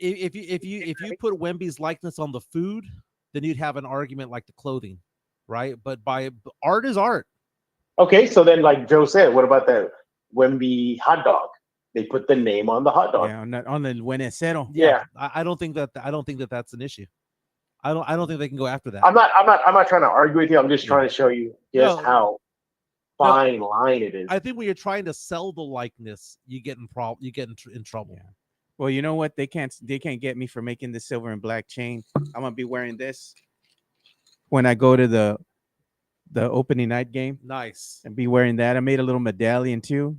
If you put Wemby's likeness on the food, then you'd have an argument like the clothing, right? But art is art. Okay, so then, like Joe said, what about the Wemby hot dog? They put the name on the hot dog. Yeah, on the Buenasero. Yeah, I don't think that that's an issue. I don't think they can go after that. I'm not trying to argue with you. I'm just trying to show you how fine line it is. I think when you're trying to sell the likeness, you get in trouble. Yeah. Well, you know what? They can't get me for making the silver and black chain. I'm gonna be wearing this when I go to the opening night game. Nice. And be wearing that. I made a little medallion too,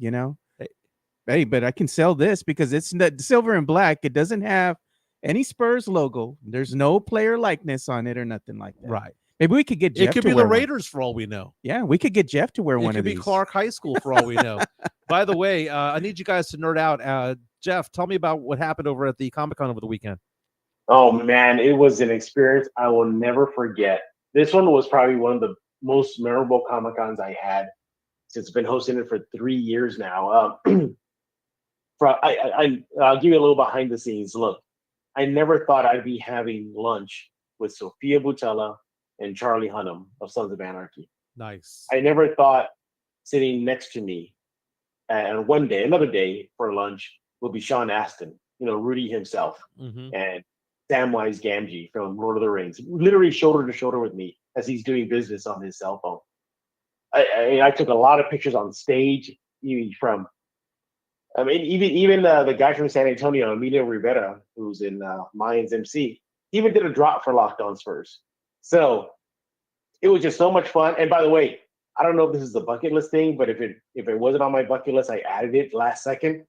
Hey, but I can sell this because it's silver and black. It doesn't have any Spurs logo. There's no player likeness on it or nothing like that. Right. Maybe we could get Jeff. It could be the Raiders for all we know. Yeah, we could get Jeff to wear one of these. It could be Clark High School for all we know. By the way, I need you guys to nerd out. Jeff, tell me about what happened over at the Comic-Con over the weekend. Oh, man, it was an experience I will never forget. This one was probably one of the most memorable Comic-Cons I had since I've been hosting it for 3 years now. I'll give you a little behind the scenes look. I never thought I'd be having lunch with Sophia Boutella and Charlie Hunnam of Sons of Anarchy. Nice. I never thought sitting next to me and another day for lunch will be Sean Astin, Rudy himself, and Samwise Gamgee from Lord of the Rings, literally shoulder to shoulder with me as he's doing business on his cell phone. I took a lot of pictures on stage, even the guy from San Antonio, Emilio Rivera, who's in Mayans MC, he even did a drop for Locked On Spurs. So it was just so much fun. And by the way, I don't know if this is the bucket list thing, but if it wasn't on my bucket list, I added it last second.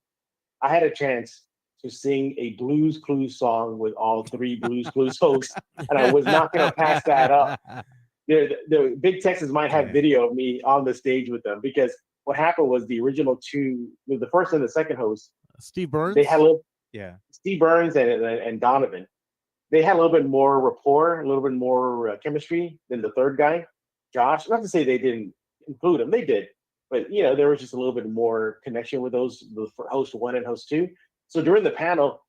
I had a chance to sing a Blues Clues song with all three Blues Clues hosts, and I was not going to pass that up. The Big Texas might have video of me on the stage with them, because what happened was the original two, the first and the second host, Steve Burns. They had Steve Burns and Donovan. They had a little bit more rapport, a little bit more chemistry than the third guy, Josh. Not to say they didn't include him, they did, but there was just a little bit more connection with the host one and host two. So during the panel,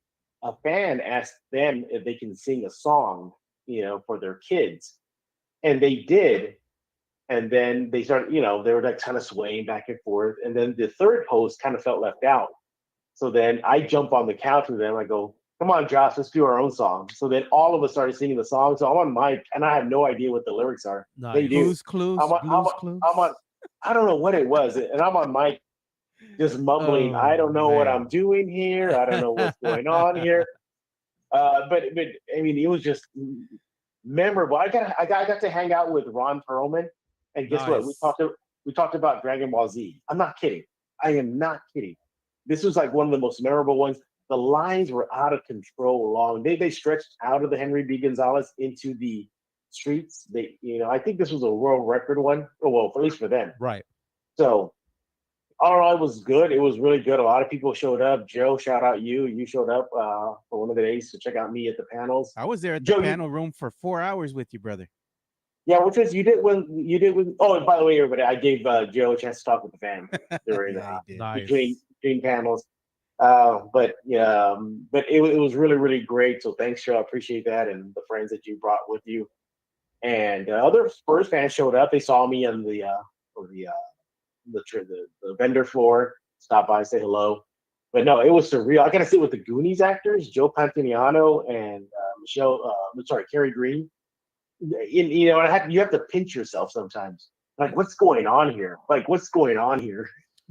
a fan asked them if they can sing a song, for their kids, and they did. And then they started, they were like kind of swaying back and forth. And then the third host kind of felt left out. So then I jump on the couch with them. I go, come on, Josh, let's do our own song. So then all of us started singing the song. So I'm on mic, and I have no idea what the lyrics are. Nice. They do. Blues Clues. I'm on, I don't know what it was. And I'm on mic just mumbling, I don't know what I'm doing here. I don't know what's going on here. But I mean, it was just memorable. I got to hang out with Ron Perlman. And guess what? We talked about Dragon Ball Z. I'm not kidding. I am not kidding. This was like one of the most memorable ones. The lines were out of control long. They stretched out of the Henry B. Gonzalez into the streets. I think this was a world record one. Oh, well, at least for them. Right. So all in all, it was good. It was really good. A lot of people showed up. Joe, shout out you. You showed up for one of the days to check out me at the panels. I was there at Joe, the panel room for 4 hours with you, brother. Yeah, which is you did when. Oh, and by the way, everybody, I gave Joe a chance to talk with the fans during Yeah, he did. Nice. between panels. But it was really, really great. So thanks, Joe. I appreciate that, and the friends that you brought with you. And other Spurs fans showed up. They saw me on the vendor floor. Stop by, say hello. But no, it was surreal. I got to sit with the Goonies actors, Joe Pantoliano and Carrie Green. You have to pinch yourself sometimes. Like, what's going on here? They Like,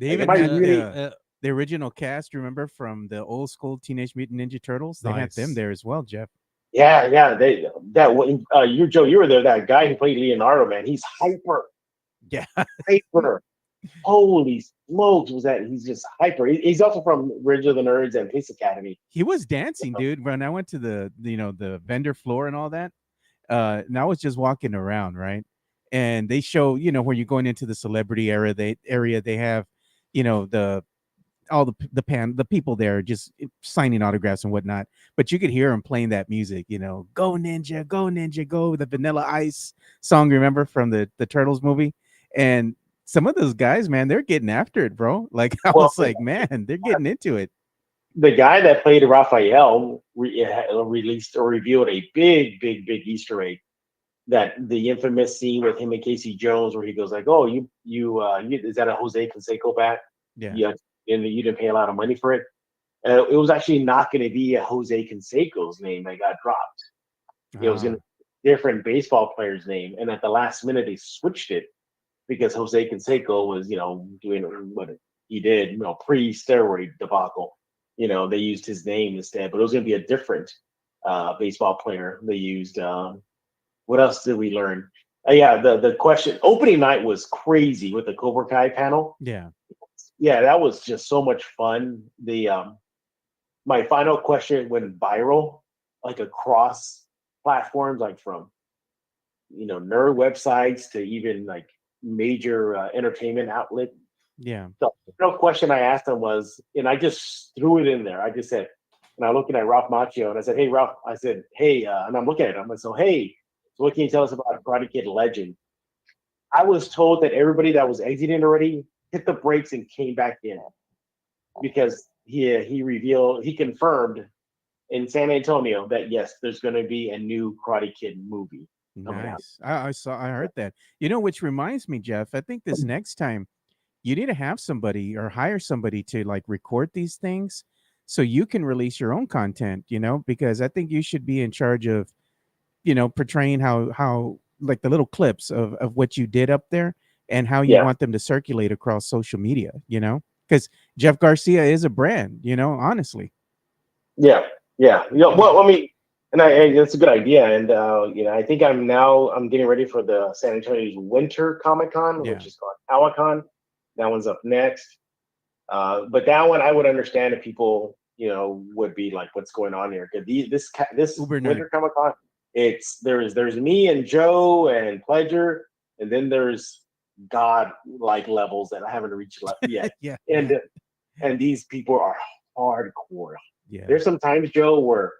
even am I had really- the original cast, remember, from the old school Teenage Mutant Ninja Turtles? They had Nice. them there as well, Jeff. Yeah. You were there. That guy who played Leonardo, man, he's hyper. Yeah. Hyper. Holy smokes, he's just hyper. He's also from Ridge of the Nerds and Police Academy. He was dancing, dude. When I went to the vendor floor and all that, and I was just walking around, right? And they show, where you're going into the celebrity area, they have, the people there just signing autographs and whatnot. But you could hear him playing that music, go Ninja, go, the Vanilla Ice song, remember, from the Turtles movie. And some of those guys, man, they're getting after it, bro. Like, I was like, man, they're getting into it. The guy that played Raphael released or revealed a big Easter egg, that the infamous scene with him and Casey Jones, where he goes like, "Oh, you is that a Jose Canseco bat? Yeah. And you didn't pay a lot of money for it." It was actually not going to be a Jose Canseco's name that got dropped. It was going to be a different baseball player's name, and at the last minute they switched it because Jose Canseco was, doing what he did, pre-steroid debacle. They used his name instead, but it was going to be a different baseball player. They used. What else did we learn? The question opening night was crazy with the Cobra Kai panel. Yeah, that was just so much fun. My final question went viral, like across platforms, like from nerd websites to even like major entertainment outlet. Yeah. The final question I asked him was, and I just threw it in there. I just said, and I'm looking at Ralph Macchio, and I said, "Hey, Ralph," I said, "Hey," and I'm looking at him. I said, "Hey, so what can you tell us about Karate Kid Legend?" I was told that everybody that was exiting already hit the brakes and came back in because he confirmed in San Antonio that yes, there's going to be a new Karate Kid movie. Nice. I heard that. Which reminds me, Jeff, I think this next time you need to have somebody or hire somebody to like record these things so you can release your own content, because I think you should be in charge of, portraying how like the little clips of what you did up there and how you want them to circulate across social media, because Jeff Garcia is a brand, honestly. Yeah. Well, I mean, and that's a good idea. And I think I'm getting ready for the San Antonio's Winter Comic-Con, which is called Alacon. That one's up next. But that one I would understand if people, would be like, what's going on here? Because this Winter Comic-Con, there's me and Joe and Pledger, and then there's God-like levels that I haven't reached yet. Yeah. And these people are hardcore. Yeah. There's some times, Joe, where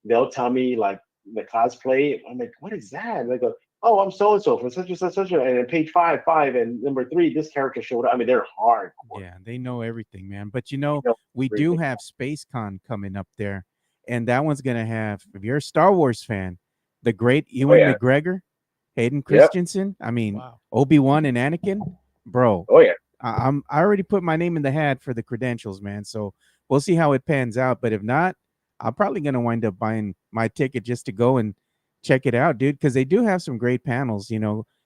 they'll tell me like the cosplay. I'm like, what is that? And they go, "Oh, I'm so and so from such and such, and then page 5 and number 3, this character showed up." I mean, they're hardcore. Yeah, they know everything, man. But we do have SpaceCon coming up there, and that one's gonna have, if you're a Star Wars fan, the great Ewan McGregor, Hayden Christensen. I mean, Wow. Obi-Wan and Anakin, bro. Oh yeah. I already put my name in the hat for the credentials, man. So we'll see how it pans out. But if not, I'm probably gonna wind up buying my ticket just to go and check it out, dude, because they do have some great panels,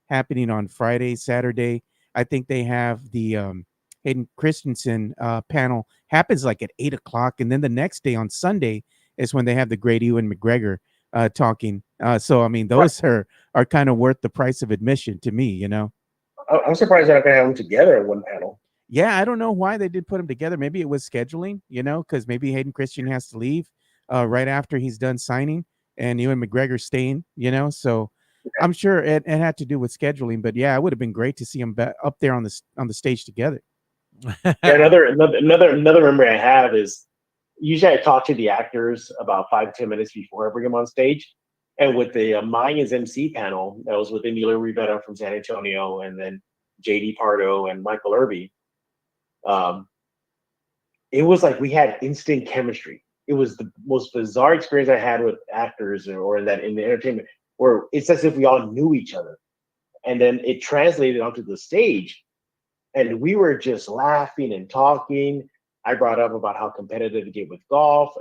happening on Friday, Saturday. I think they have the Hayden Christensen panel happens like at 8:00, and then the next day on Sunday is when they have the great Ewan McGregor talking. So I mean, those are kind of worth the price of admission to me, I'm surprised they're not going to have them together in one panel. Yeah, I don't know why they did put them together. Maybe it was scheduling, because maybe Hayden Christian has to leave right after he's done signing, and Ewan McGregor staying. So I'm sure it had to do with scheduling. But yeah, it would have been great to see them up there on the stage together. Yeah, another memory I have is usually I talk to the actors about 5-10 minutes before I bring them on stage. And with the Mayans MC panel, that was with Emilio Rivera from San Antonio, and then JD Pardo and Michael Irby. It was like we had instant chemistry. It was the most bizarre experience I had with actors or in the entertainment, where it's as if we all knew each other. And then it translated onto the stage, and we were just laughing and talking. I brought up about how competitive to get with golf.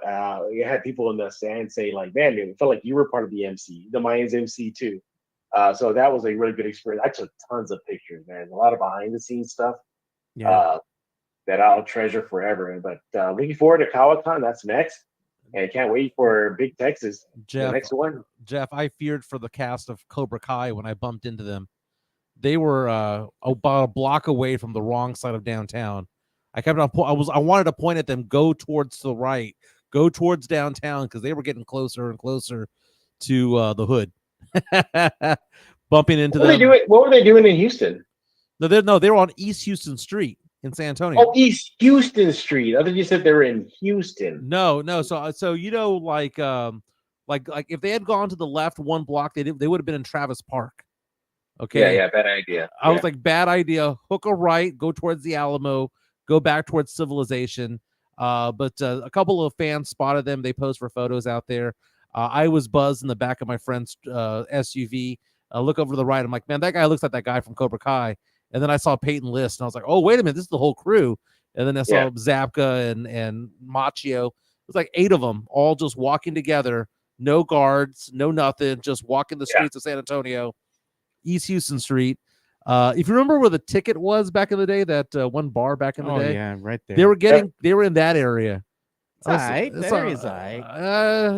You had people in the stand say, like, man, it felt like you were part of the MC, the Mayans MC too. So that was a really good experience. I took tons of pictures, man. A lot of behind the scenes stuff that I'll treasure forever. But looking forward to Comic-Con. That's next. And can't wait for Big Texas, the next one. Jeff, I feared for the cast of Cobra Kai when I bumped into them. They were about a block away from the wrong side of downtown. I kept on. I wanted to point at them. Go towards the right. Go towards downtown, because they were getting closer and closer to the hood. Bumping into them. What were they doing in Houston? No, they were on East Houston Street in San Antonio. Oh, East Houston Street. I thought you said they were in Houston. No. So like if they had gone to the left one block, they would have been in Travis Park. Okay. Yeah, bad idea. I was like, bad idea. Hook a right, go towards the Alamo, go back towards Civilization. But a couple of fans spotted them. They posed for photos out there. I was buzzed in the back of my friend's SUV. Look over to the right. I'm like, man, that guy looks like that guy from Cobra Kai. And then I saw Peyton List, and I was like, oh, wait a minute, this is the whole crew. And then I saw Zapka and Machio. It was like 8 of them all just walking together. No guards, no nothing, just walking the streets of San Antonio, East Houston Street. If you remember where the Ticket was back in the day, that one bar back in the day. Yeah, right there. They were in that area. It's all right. That area's all right.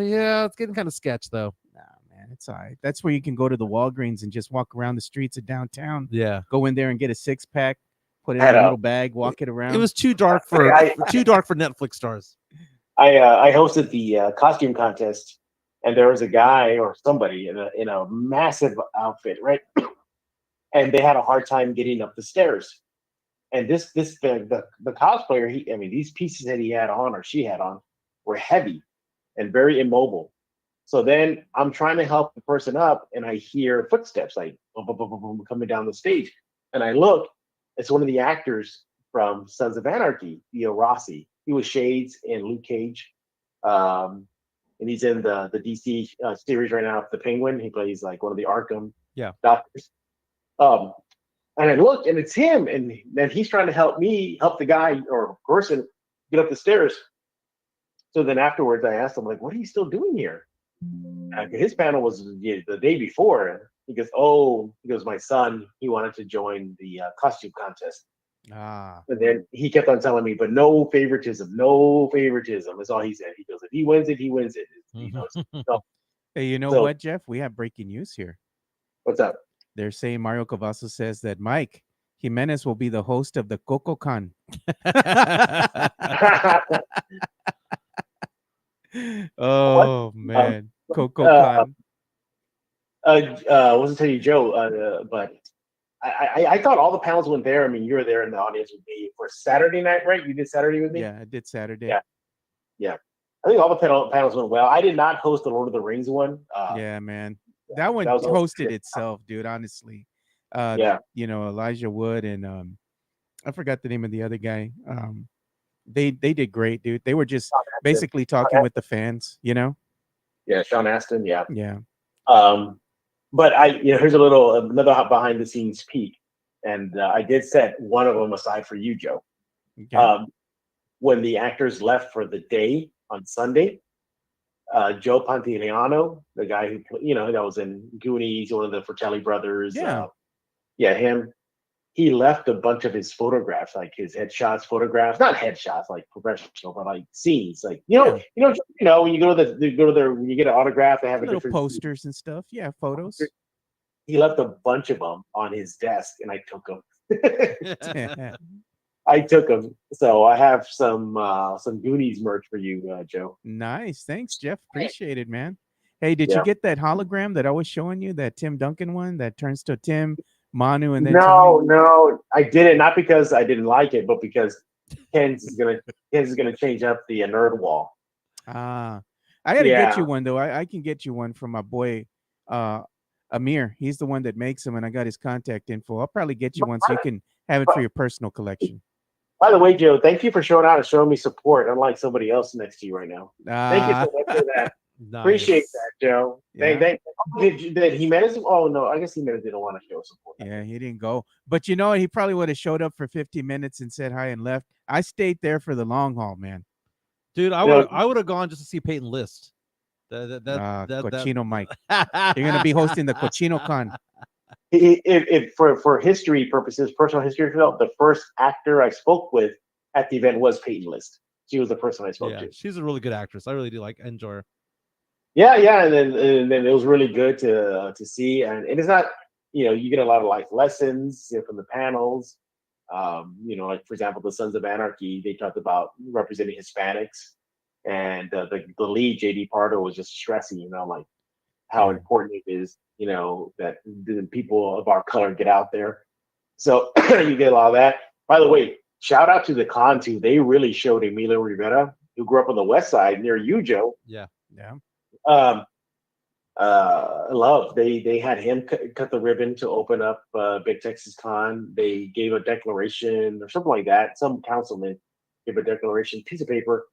Yeah, it's getting kind of sketch though. Nah, man, it's all right. That's where you can go to the Walgreens and just walk around the streets of downtown. Yeah. Go in there and get a 6-pack, put it in a little bag, walk it around. It was too dark for Netflix stars. I hosted the costume contest, and there was a guy or somebody in a massive outfit, right? And they had a hard time getting up the stairs. And the cosplayer, these pieces that he had on or she had on were heavy and very immobile. So then I'm trying to help the person up, and I hear footsteps like boom, boom, boom, boom, boom, coming down the stage. And I look, it's one of the actors from Sons of Anarchy, Theo Rossi. He was Shades in Luke Cage. And he's in the DC series right now, The Penguin. He plays like one of the Arkham doctors. And I look, and it's him, and then he's trying to help the guy or person get up the stairs. So then afterwards, I asked him, like, what are you still doing here? His panel was the day before. He goes, my son, he wanted to join the costume contest. And then he kept on telling me, but no favoritism. That's all he said. He goes, if he wins it, he wins it. He knows. So, hey, you know what, Jeff? We have breaking news here. What's up? They're saying Mario Cavazos says that Mike Jimenez will be the host of the CocoCon. Oh, man. CocoCon. I wasn't telling you, Joe, but I thought all the panels went there. I mean, you were there in the audience with me for Saturday night, right? You did Saturday with me? Yeah, I did Saturday. Yeah. I think all the panels went well. I did not host the Lord of the Rings one. Yeah, man. That one hosted itself, dude, honestly. Elijah Wood and I forgot the name of the other guy. They did great, dude. They were just basically talking with the fans, Yeah, Sean Astin, yeah. Yeah. But here's another behind the scenes peek. And I did set one of them aside for you, Joe. Okay. When the actors left for the day on Sunday, Joe Pantoliano, the guy who that was in Goonies, one of the Fratelli brothers. Him. He left a bunch of his photographs, like his photographs, not headshots, like professional, but like scenes, like when you go to when you get an autograph, they have little posters and stuff. Yeah, photos. he left a bunch of them on his desk, and I took them. Yeah. I took them. So I have some Goonies merch for you, Joe. Nice. Thanks, Jeff. Appreciate it, man. Hey, did you Yeah. get that hologram that I was showing you, that Tim Duncan one that turns to Tim, Manu, and then No, Tony? no, I didn't. Not because I didn't like it, but because Ken's is gonna change up the nerd wall. Ah, I got to get you Yeah. one though. I can get you one from my boy, uh, Amir. He's the one that makes them, and I got his contact info. I'll probably get you one so you can have it for your personal collection. By the way, Joe, thank you for showing out and showing me support, unlike somebody else next to you right now. Thank you Ah, so much for that. Nice. Appreciate that, Joe. Yeah. Did Jimenez? Oh no, I guess Jimenez didn't want to show support. yeah, he didn't go, but you know what? He probably would have showed up for 15 minutes and said hi and left. I stayed there for the long haul, man. Dude, You know, I would have gone just to see Peyton List. Cochino Mike. You're gonna be hosting the Cochino Con. if for history purposes, personal history, the first actor I spoke with at the event was Peyton List. She was the person I spoke Yeah, to. she's a really good actress. I really do enjoy her. Yeah, and then it was really good to see, and it's not, you get a lot of life lessons from the panels. Like for example, the Sons of Anarchy, they talked about representing Hispanics, and the lead JD Pardo was just stressing, like how important it is, that the people of our color get out there. So you get a lot of that. By the way, shout out to the con too. They really showed Emilio Rivera, who grew up on the West Side near you, Joe. Yeah. Love. They had him cut the ribbon to open up Big Texas Con. They gave a declaration or something like that. Some councilman gave a declaration, piece of paper,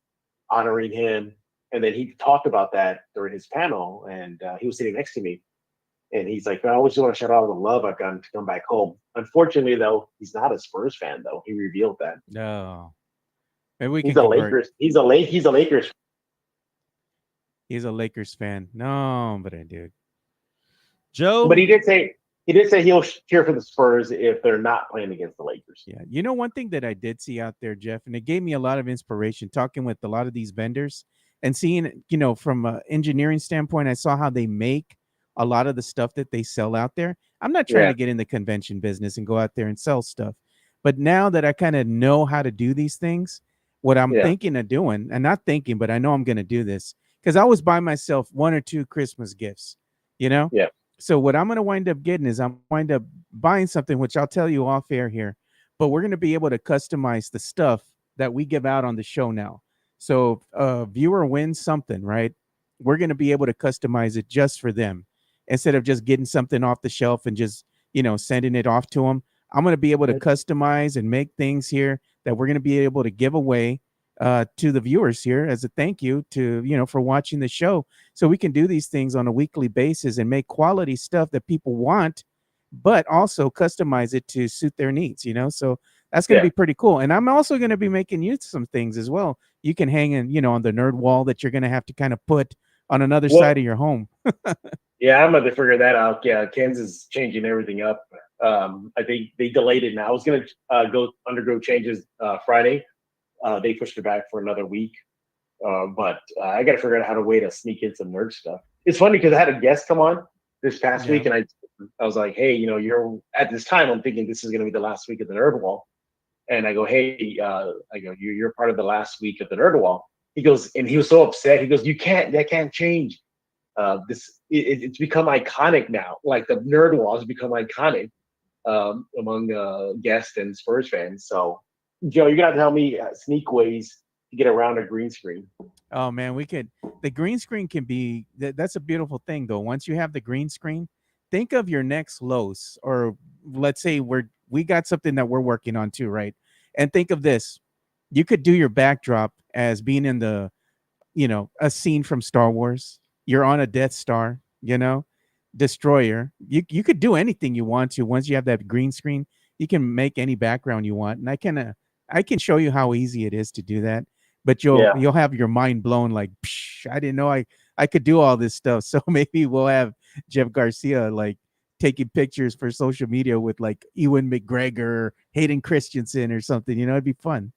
honoring him, and then he talked about that during his panel. And he was sitting next to me, and he's like, "I always want to shout out the love I've gotten to come back home." Unfortunately, though, he's not a Spurs fan. Though he revealed that. No, maybe we can He's a convert. Lakers. He's a Lakers. He's a Lakers fan. No, but I dude. Joe, But he did say he'll cheer for the Spurs if they're not playing against the Lakers. Yeah. You know, one thing that I did see out there, Jeff, and it gave me a lot of inspiration talking with a lot of these vendors and seeing, from an engineering standpoint, I saw how they make a lot of the stuff that they sell out there. I'm not trying to get in the convention business and go out there and sell stuff. But now that I kind of know how to do these things, what I'm thinking of doing, and not thinking, but I know I'm going to do this, because I always buy myself 1 or 2 Christmas gifts, Yeah. So what I'm going to wind up getting is I'm wind up buying something, which I'll tell you off air here, but we're going to be able to customize the stuff that we give out on the show now. So if a viewer wins something, right, we're going to be able to customize it just for them instead of just getting something off the shelf and just, sending it off to them. I'm going to be able to customize and make things here that we're going to be able to give away to the viewers here as a thank you to, for watching the show. So we can do these things on a weekly basis and make quality stuff that people want, but also customize it to suit their needs, so that's going to be pretty cool. And I'm also going to be making you some things as well. You can hang in, on the nerd wall that you're going to have to kind of put on another side of your home. Yeah, I'm going to figure that out. Yeah, Kansas is changing everything up. I think they delayed it now. I was going to undergo changes Friday. They pushed it back for another week. But I got to figure out how to way to sneak in some nerd stuff. It's funny because I had a guest come on this past week, and I was like, hey, you're at this time, I'm thinking this is going to be the last week of the Nerd Wall. And I go, hey, you're part of the last week of the Nerd Wall. He goes, and he was so upset. He goes, that can't change. It's become iconic now. Like the Nerd Wall has become iconic among guests and Spurs fans. So, Joe, you're gonna have to help me sneak ways to get around a green screen. Oh man, the green screen can be, that's a beautiful thing though. Once you have the green screen, think of your next Lowe's, or let's say we got something that we're working on too, right? And think of this. You could do your backdrop as being in the, a scene from Star Wars. You're on a Death Star, destroyer. You could do anything you want to. Once you have that green screen, you can make any background you want. And I can show you how easy it is to do that. But you'll have your mind blown like, I didn't know I could do all this stuff. So maybe we'll have Jeff Garcia like taking pictures for social media with like Ewan McGregor, Hayden Christensen or something, it'd be fun.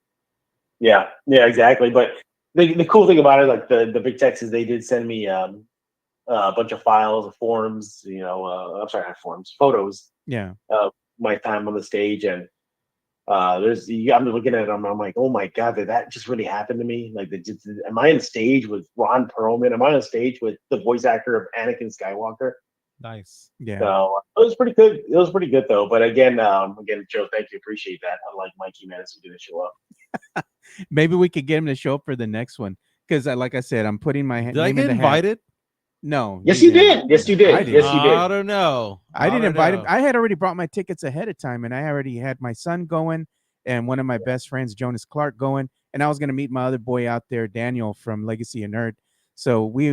Yeah, exactly. But the cool thing about it, like the Big Texas, they did send me a bunch of files, forms. I'm sorry, not forms, photos. Yeah. My time on the stage, and I'm looking at them. I'm like, oh my god, did that just really happen to me? Like, am I on stage with Ron Perlman? Am I on stage with the voice actor of Anakin Skywalker? Nice. Yeah. So it was pretty good. It was pretty good though. But again, Joe, thank you, appreciate that. Unlike Mike Jimenez, who didn't show up. Maybe we could get him to show up for the next one because, like I said, I'm putting my Did name I in get the hat. invited? No. Yes, you did. Yes, you did. I did. Yes, you did. I don't know. I didn't invite him. know. I had already brought my tickets ahead of time, and I already had my son going and one of my best friends, Jonas Clark, going, and I was going to meet my other boy out there, Daniel from Legacy of Nerd. So we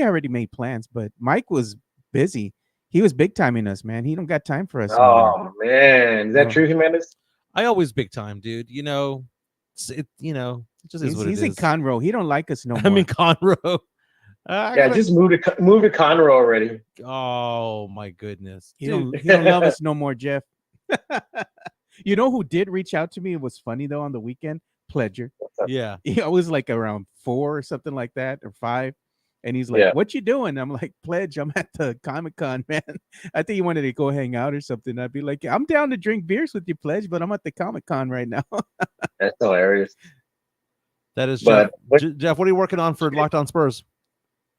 already made plans, but Mike was busy. He was big timing us, man. He don't got time for us. Oh man, is that No. true, Jimenez? I always big time, dude. It just is what He's it in is. Conroe. He don't like us no more. I'm in Conroe. Just move to Conroe already. Oh my goodness. he Dude, don't love us no more, Jeff. You know who did reach out to me? It was funny though on the weekend. Pledger. yeah. He was like around 4 or something like that, or 5. And he's like, Yeah. "What you doing?" I'm like, "Pledge, I'm at the Comic-Con, man." I think he wanted to go hang out or something. I'd be like, "I'm down to drink beers with you, Pledge, but I'm at the Comic-Con right now." That's hilarious. That is But Jeff. Jeff, what are you working on for Locked On Spurs?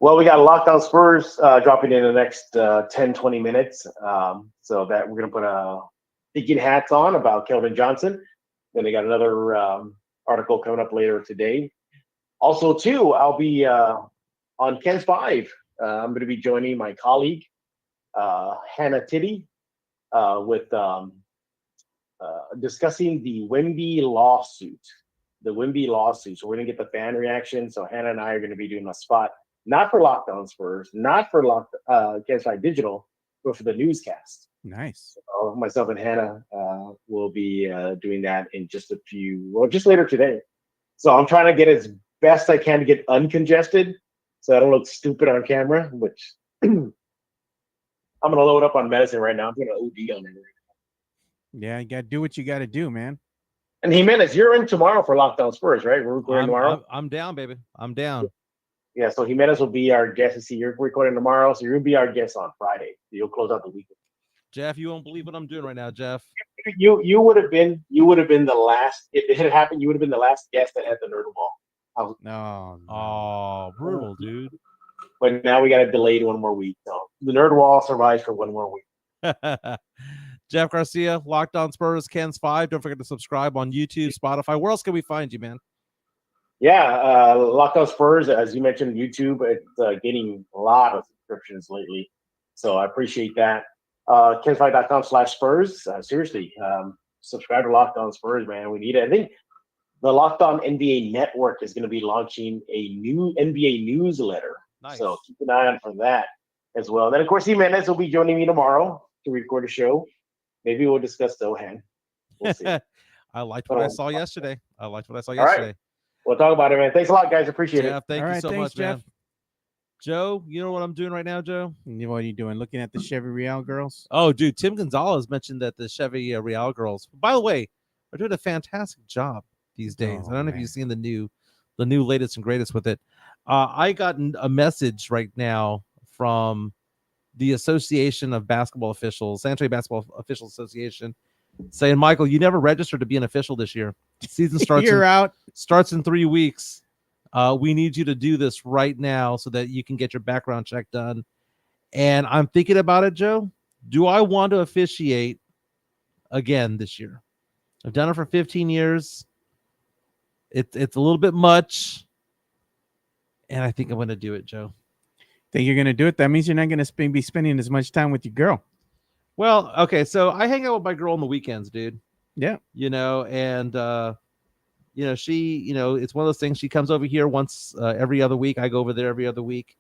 well, we got Lockdown Spurs dropping in the next 10-20 minutes. So that we're gonna put thinking hats on about Kelvin Johnson. Then they got another article coming up later today. Also, too, I'll be on Ken's 5. I'm going to be joining my colleague Hannah Titty with discussing the Wemby lawsuit. So we're going to get the fan reaction. So Hannah and I are going to be doing a spot, not for Lockdown Spurs, not for Ken's 5 Digital, but for the newscast. Nice. So myself and Hannah will be doing that in just later today. So I'm trying to get as best I can to get uncongested so I don't look stupid on camera, which I'm going to load up on medicine right now. I'm going to OD on it. Yeah, you got to do what you got to do, man. And Jimenez, you're in tomorrow for Lockdown Spurs, right? We're recording tomorrow. I'm down, baby. I'm down. Yeah, so Jimenez will be our guest. See, you're recording tomorrow, so you'll be our guest on Friday. You'll close out the weekend. Jeff, you won't believe what I'm doing right now, Jeff. You would have been the last, if it had happened, you would have been the last guest that had the Nerdle Ball. No. Oh, brutal, dude. But now we got it delayed one more week. So the Nerd Wall survives for one more week. Jeff Garcia, Locked On Spurs, Ken's 5. Don't forget to subscribe on YouTube, Spotify. Where else can we find you, man? Yeah, Locked On Spurs, as you mentioned, YouTube, it's getting a lot of subscriptions lately. So I appreciate that. Kens5.com/Spurs. Seriously, subscribe to Locked On Spurs, man. We need it. I think the Locked On NBA Network is going to be launching a new NBA newsletter. Nice. So keep an eye on for that as well. And then, of course, Jimenez will be joining me tomorrow to record a show. Maybe we'll discuss Sohan. We'll see. I liked what I saw yesterday. All right. We'll talk about it, man. Thanks a lot, guys. Appreciate Jeff, it. thank All you right, so thanks, much, Jeff. man. Joe, you know what I'm doing right now, Joe? What are you doing? Looking at the Chevy Real girls? Oh, dude, Tim Gonzalez mentioned that the Chevy Real girls, by the way, are doing a fantastic job these days. I don't know if man. you've seen the new latest and greatest with it. I got a message right now from the Association of Basketball Officials, Sanitary Basketball Officials Association, saying, Michael, you never registered to be an official this year. Season starts You're out. starts in 3 weeks. We need you to do this right now so that you can get your background check done. And I'm thinking about it, Joe. Do I want to officiate again this year? I've done it for 15 years. It's a little bit much. And I think I'm going to do it, Joe. Think you're going to do it? That means you're not going to be spending as much time with your girl. Well, okay. So I hang out with my girl on the weekends, dude. Yeah. And she, it's one of those things. She comes over here once every other week. I go over there every other week.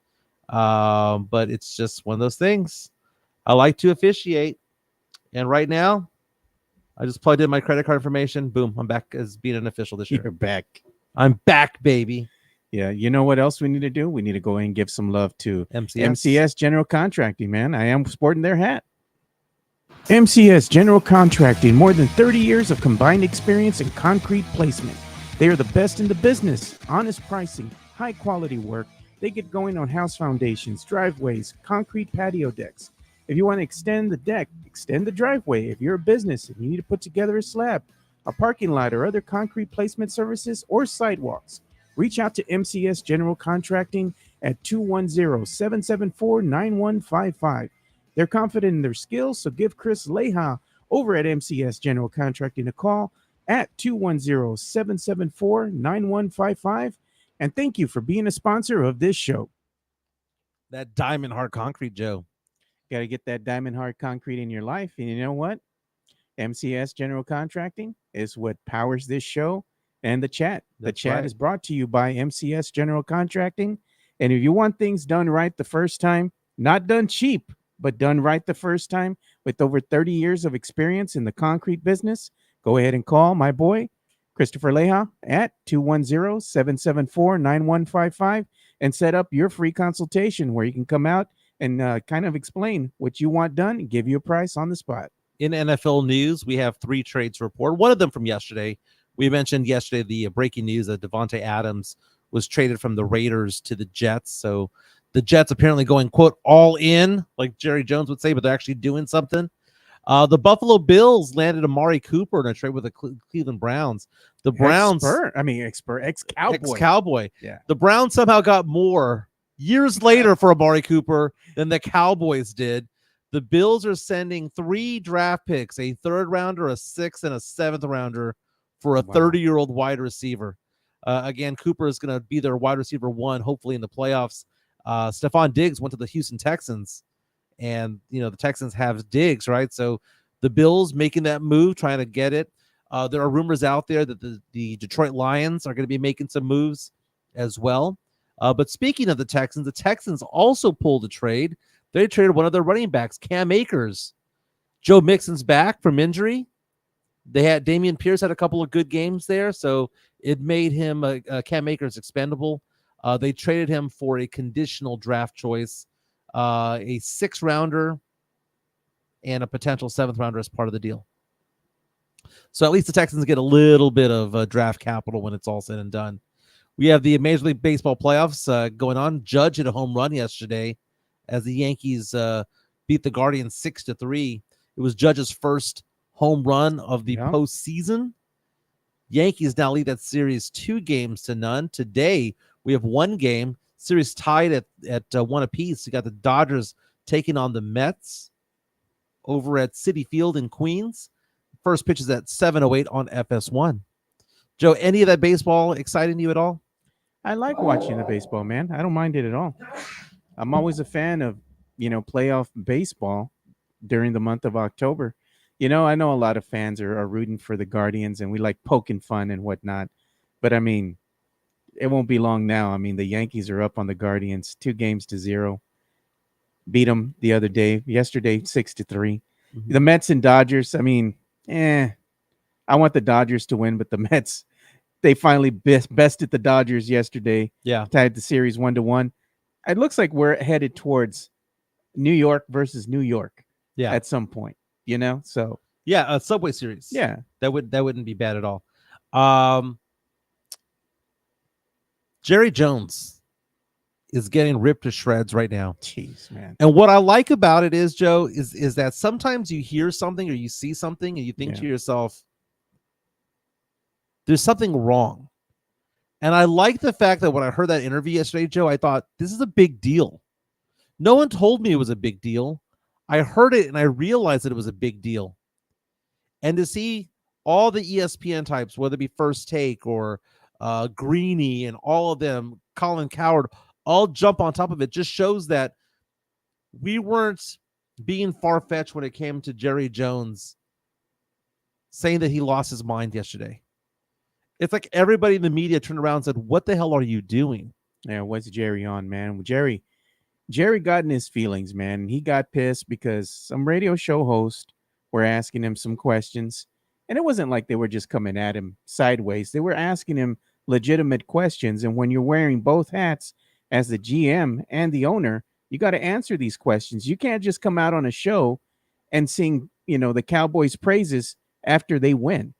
But it's just one of those things. I like to officiate. And right now, I just plugged in my credit card information. Boom. I'm back as being an official this year. You're back. I'm back, baby. Yeah. You know what else we need to do? We need to go and give some love to MCS General Contracting, man. I am sporting their hat. MCS General Contracting, more than 30 years of combined experience in concrete placement. They are the best in the business. Honest pricing, high quality work, They get going on house foundations, driveways, concrete patio decks. If you want to extend the deck, extend the driveway. If you're a business and you need to put together a slab, a parking lot, or other concrete placement services or sidewalks, reach out to MCS General Contracting at 210-774-9155. They're confident in their skills, so give Chris Leha over at MCS General Contracting a call at 210-774-9155. And thank you for being a sponsor of this show. That diamond hard concrete, Joe. Got to get that diamond hard concrete in your life. And you know what? MCS General Contracting is what powers this show and the chat. The chat is brought to you by MCS General Contracting. And if you want things done right the first time, not done cheap, but done right the first time, with over 30 years of experience in the concrete business, go ahead and call my boy, Christopher Leha, at 210-774-9155 and set up your free consultation where you can come out and kind of explain what you want done and give you a price on the spot. In NFL news, we have 3 trades to report. One of them from yesterday. We mentioned yesterday the breaking news that Devontae Adams was traded from the Raiders to the Jets. So the Jets apparently going, quote, all in, like Jerry Jones would say, but they're actually doing something. The Buffalo Bills landed Amari Cooper in a trade with the Cleveland Browns. The Browns, ex-Cowboy. Yeah. The Browns somehow got more years later for Amari Cooper than the Cowboys did. The Bills are sending 3 draft picks, a 3rd rounder, a 6th, and a 7th rounder for a 30-year-old wide receiver. Again, Cooper is going to be their wide receiver 1, hopefully in the playoffs. Stephon Diggs went to the Houston Texans, and the Texans have Diggs, right? So the Bills making that move, trying to get it. There are rumors out there that the Detroit Lions are going to be making some moves as well. But speaking of the Texans also pulled a trade. They traded one of their running backs, Cam Akers. Joe Mixon's back from injury. They had Damian Pierce had a couple of good games there, so it made him Cam Akers expendable. They traded him for a conditional draft choice, a 6th rounder, and a potential 7th rounder as part of the deal. So at least the Texans get a little bit of draft capital when it's all said and done. We have the Major League Baseball playoffs going on. Judge hit a home run yesterday as the Yankees beat the Guardians 6-3. It was Judge's first home run of the postseason. Yankees now lead that series 2-0. Today, we have 1 game. Series tied at 1 apiece. You got the Dodgers taking on the Mets over at Citi Field in Queens. First pitch is at 7:08 on FS1. Joe, any of that baseball exciting you at all? I like watching the baseball, man. I don't mind it at all. I'm always a fan of, playoff baseball during the month of October. I know a lot of fans are rooting for the Guardians, and we like poking fun and whatnot. But, it won't be long now. The Yankees are up on the Guardians 2-0. Beat them the other day, yesterday, 6-3. Mm-hmm. The Mets and Dodgers, I want the Dodgers to win, but the Mets, they finally bested the Dodgers yesterday. Yeah. Tied the series 1-1. It looks like we're headed towards New York versus New York. Yeah. At some point, So yeah, a Subway Series. Yeah, that wouldn't be bad at all. Jerry Jones is getting ripped to shreds right now. Jeez, man. And what I like about it is, Joe, is that sometimes you hear something or you see something and you think to yourself, there's something wrong. And I like the fact that when I heard that interview yesterday, Joe, I thought, this is a big deal. No one told me it was a big deal. I heard it and I realized that it was a big deal. And to see all the ESPN types, whether it be First Take or Greeny and all of them, Colin Cowherd, all jump on top of it, just shows that we weren't being far-fetched when it came to Jerry Jones saying that he lost his mind yesterday. It's like everybody in the media turned around and said, what the hell are you doing? Yeah, what's Jerry on, man? Jerry got in his feelings, man. He got pissed because some radio show hosts were asking him some questions. And it wasn't like they were just coming at him sideways. They were asking him legitimate questions. And when you're wearing both hats as the GM and the owner, you got to answer these questions. You can't just come out on a show and sing, the Cowboys' praises after they win.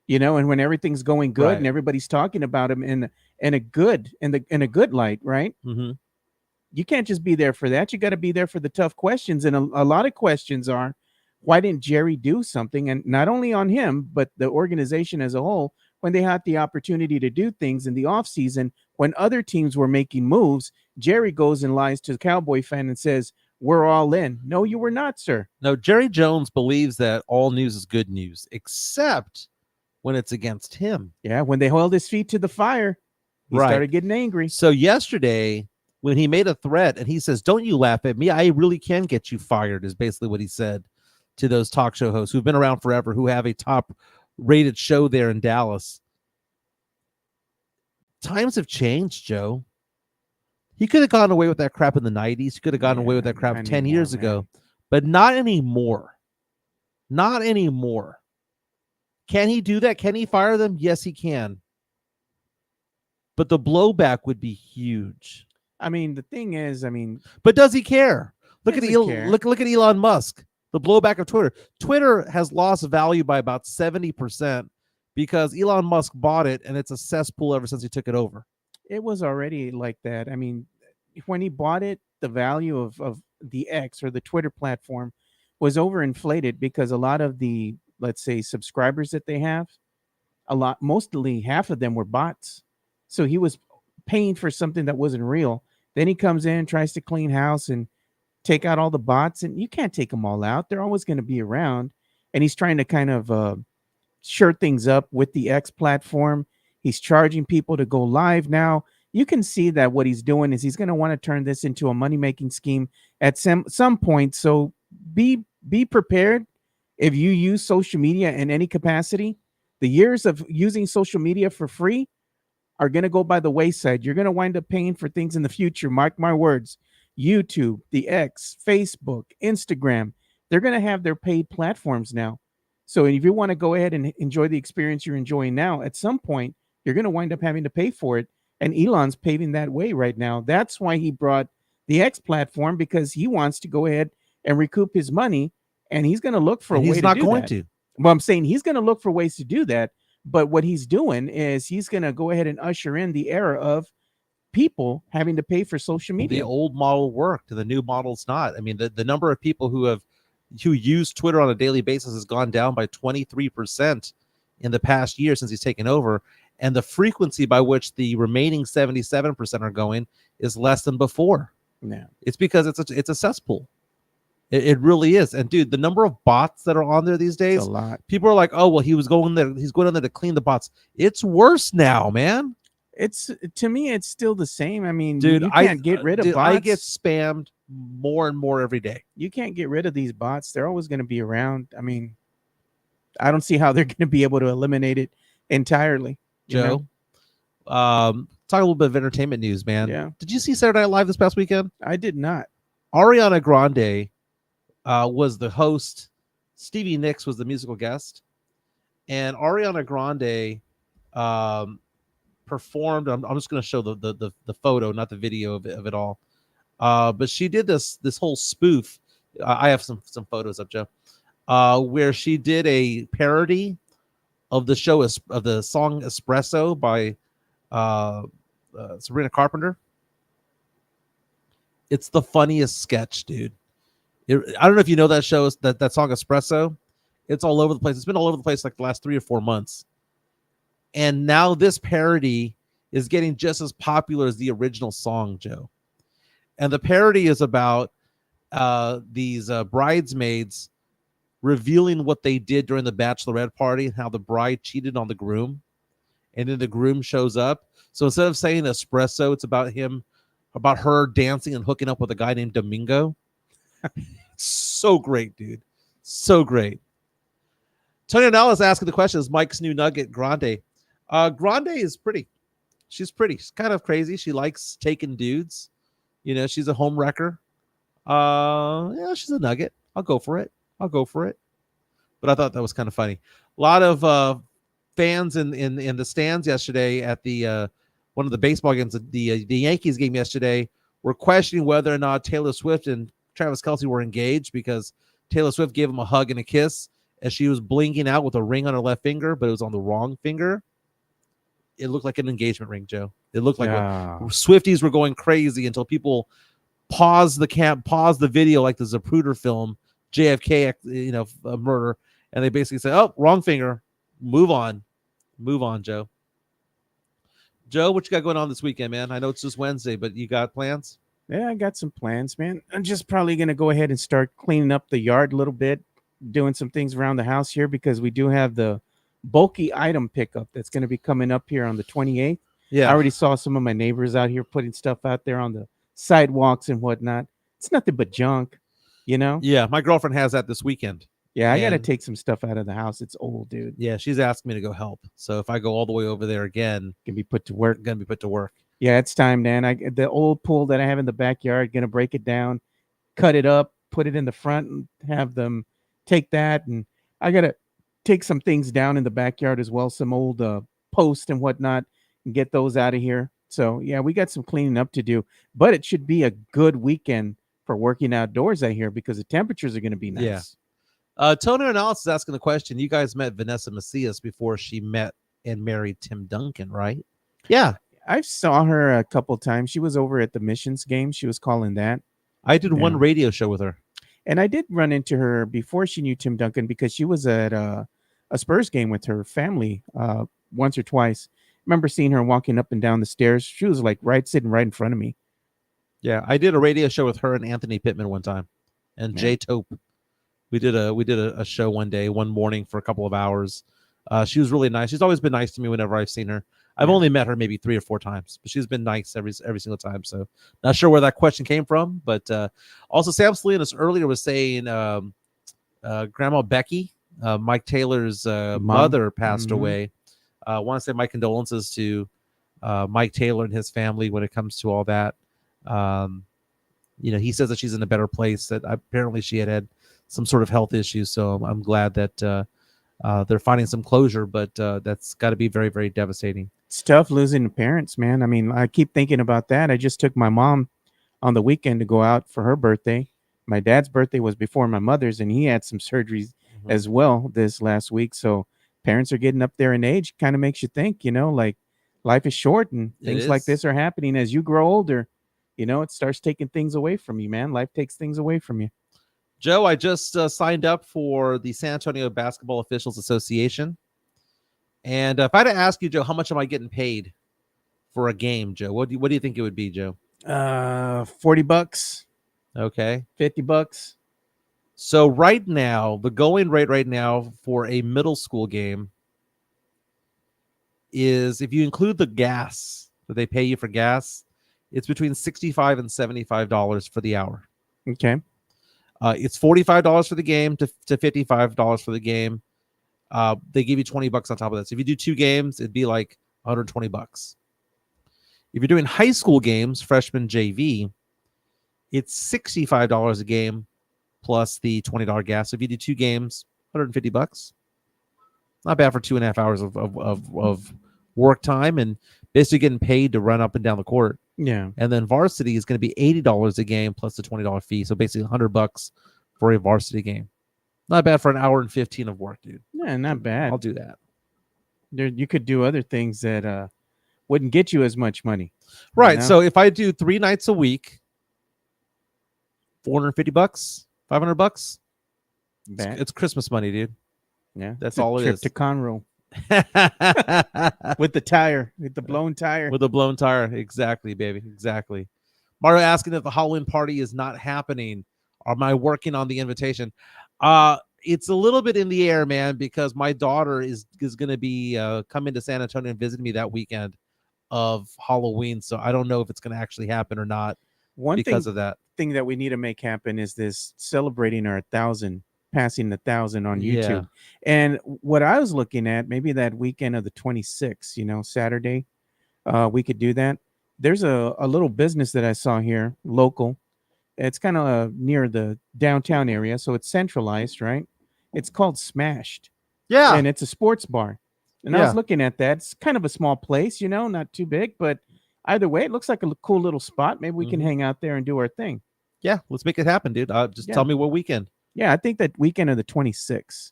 And when everything's going good and everybody's talking about him in a good light, right? Mm-hmm. you can't just be there for that. You got to be there for the tough questions. And a lot of questions are, why didn't Jerry do something? And not only on him, but the organization as a whole, when they had the opportunity to do things in the offseason, when other teams were making moves, Jerry goes and lies to the Cowboy fan and says, we're all in. No, you were not, sir. No, Jerry Jones believes that all news is good news, except when it's against him. Yeah, when they held his feet to the fire, he Right. started getting angry. So yesterday, when he made a threat and he says, don't you laugh at me, I really can get you fired, is basically what he said to those talk show hosts who've been around forever, who have a top rated show there in Dallas. Times have changed, Joe. He could have gotten away with that crap in the 90s. He could have gotten away with that crap not 10 anymore, years man. ago, but not anymore. Not anymore. Can he do that? Can he fire them? Yes, he can. But the blowback would be huge. I mean, the thing is, But does he care? Look at Doesn't care. look at Elon Musk. The blowback of Twitter. Twitter has lost value by about 70% because Elon Musk bought it, and it's a cesspool ever since he took it over. it was already like that. I mean, when he bought it, the value of the X or the Twitter platform was overinflated because a lot of the, let's say, subscribers that they have, mostly half of them were bots. So he was paying for something that wasn't real. Then he comes in, tries to clean house and take out all the bots, and you can't take them all out. They're always going to be around. And he's trying to kind of shirt things up with the X platform. He's charging people to go live now. You can see that what he's doing is he's going to want to turn this into a money-making scheme at some point. So be prepared. If you use social media in any capacity, the years of using social media for free are going to go by the wayside. You're going to wind up paying for things in the future. Mark my words. YouTube, the X, Facebook, Instagram, they're going to have their paid platforms now. So if you want to go ahead and enjoy the experience you're enjoying now, at some point, you're going to wind up having to pay for it. And Elon's paving that way right now. That's why he brought the X platform, because he wants to go ahead and recoup his money. And he's going to look for a way to do that. He's not going to. Well, I'm saying he's going to look for ways to do that. But what he's doing is he's going to go ahead and usher in the era of people having to pay for social media. The old model worked, and the new model's not. I mean, the number of people who use Twitter on a daily basis has gone down by 23% in the past year since he's taken over, and the frequency by which the remaining 77% are going is less than before. Yeah, it's because it's a cesspool. It really is. And dude, the number of bots that are on there these days, a lot. People are like, oh well, he's going in there to clean the bots. It's worse now, man. It's, to me, it's still the same. I mean, dude, you can't get rid of bots. I get spammed more and more every day. You can't get rid of these bots. They're always going to be around. I mean, I don't see how they're going to be able to eliminate it entirely. Joe, talk a little bit of entertainment news, man. Yeah. Did you see Saturday Night Live this past weekend? I did not. Ariana Grande was the host. Stevie Nicks was the musical guest, and Ariana Grande performed. I'm just going to show the photo, not the video of it all. But she did this whole spoof. I have some photos up, Joe, where she did a parody of the show of the song Espresso by Sabrina Carpenter. It's the funniest sketch, dude. I don't know if you know that show, that song Espresso. It's all over the place. It's been all over the place like the last 3 or 4 months. And now this parody is getting just as popular as the original song, Joe. And the parody is about these bridesmaids revealing what they did during the bachelorette party and how the bride cheated on the groom. And then the groom shows up. So instead of saying espresso, it's about her dancing and hooking up with a guy named Domingo. So great, dude. So great. Tony Nell is asking the question, is Mike's new nugget Grande? Grande is pretty. She's pretty. She's kind of crazy. She likes taking dudes. You know, she's a home wrecker. Yeah, she's a nugget. I'll go for it. But I thought that was kind of funny. A lot of fans in the stands yesterday at the one of the baseball games, the Yankees game yesterday, were questioning whether or not Taylor Swift and Travis Kelce were engaged, because Taylor Swift gave him a hug and a kiss as she was blinking out with a ring on her left finger, but it was on the wrong finger. It looked like an engagement ring, Joe. It looked like Swifties were going crazy until people pause the video like the Zapruder film, JFK, murder, and they basically say, "Oh, wrong finger, move on, Joe." Joe, what you got going on this weekend, man? I know it's just Wednesday, but you got plans? Yeah, I got some plans, man. I'm just probably going to go ahead and start cleaning up the yard a little bit, doing some things around the house here because we do have the bulky item pickup that's going to be coming up here on the 28th. Yeah. I already saw some of my neighbors out here putting stuff out there on the sidewalks and whatnot. It's nothing but junk, you know? Yeah, my girlfriend has that this weekend. Yeah, I got to And- take some stuff out of the house. It's old, dude. Yeah, she's asked me to go help. So if I go all the way over there again, Can be put to work. I'm gonna be put to work. Yeah, it's time, man. The old pool that I have in the backyard, gonna break it down, cut it up, put it in the front, and have them take that. And I gotta take some things down in the backyard as well, some old posts and whatnot, and get those out of here. So yeah, we got some cleaning up to do, but it should be a good weekend for working outdoors out here because the temperatures are gonna be nice. Yeah. Toner Analysis is asking the question. You guys met Vanessa Macias before she met and married Tim Duncan, right? Yeah. I saw her a couple times. She was over at the Missions game. She was calling that. I did one Yeah. radio show with her. And I did run into her before she knew Tim Duncan because she was at a Spurs game with her family once or twice. Remember seeing her walking up and down the stairs. She was like sitting right in front of me. Yeah, I did a radio show with her and Anthony Pittman one time, and Yeah. Jay Tope. We did a show one morning for a couple of hours. She was really nice. She's always been nice to me whenever I've seen her. I've Yeah. only met her maybe 3 or 4 times, but she's been nice every single time. So not sure where that question came from, but also Sam Salinas earlier was saying Grandma Becky, Mike Taylor's mother, passed Mhm. away. I want to say my condolences to Mike Taylor and his family when it comes to all that. He says that she's in a better place. That apparently she had some sort of health issues. So I'm glad that they're finding some closure, but that's got to be very, very devastating. It's tough losing parents, man. I mean, I keep thinking about that. I just took my mom on the weekend to go out for her birthday. My dad's birthday was before my mother's, and he had some surgeries as well this last week. So parents are getting up there in age. Kind of makes you think, like life is short and It things like is. this are happening as you grow older. It starts taking things away from you, man. Life takes things away from you. Joe, I just signed up for the San Antonio Basketball Officials Association. And if I had to ask you, Joe, how much am I getting paid for a game, Joe? What do you think it would be, Joe? $40, Okay. $50. So right now, the going rate right now for a middle school game is, if you include the gas that they pay you for gas, it's between $65 and $75 for the hour. Okay. It's $45 for the game to $55 for the game. They give you $20 on top of that. So if you do 2 games, it'd be like $120. If you're doing high school games, freshman JV, it's $65 a game plus the $20 gas. So if you do 2 games, $150. Not bad for 2.5 hours of work time and basically getting paid to run up and down the court. Yeah. And then varsity is going to be $80 a game plus the $20 fee. So basically $100 for a varsity game. Not bad for an hour and 15 of work, dude. Yeah, not bad. I'll do that. You could do other things that wouldn't get you as much money. Right. know? So if I do 3 nights a week, $450, $500, Bad. it's Christmas money, dude. Yeah. That's It's a all it trip is. to Conroe with the tire, with the blown tire. With a blown tire. Exactly, baby. Exactly. Mario asking if the Halloween party is not happening. Am I working on the invitation? It's a little bit in the air, man, because my daughter is going to be coming to San Antonio and visiting me that weekend of Halloween. So I don't know if it's going to actually happen or not One because of that. thing that we need to make happen is this celebrating our 1,000, passing the 1,000 on YouTube. Yeah. And what I was looking at, maybe that weekend of the 26th, Saturday, we could do that. There's a little business that I saw here, local. It's kind of near the downtown area, so it's centralized, right? It's called Smashed, Yeah. and it's a sports bar. And I Yeah. was looking at that. It's kind of a small place, not too big, but either way, it looks like a cool little spot. Maybe we can Mhm. hang out there and do our thing. Yeah. Let's make it happen, dude. Just Yeah. tell me what weekend. Yeah, I think that weekend of the 26th.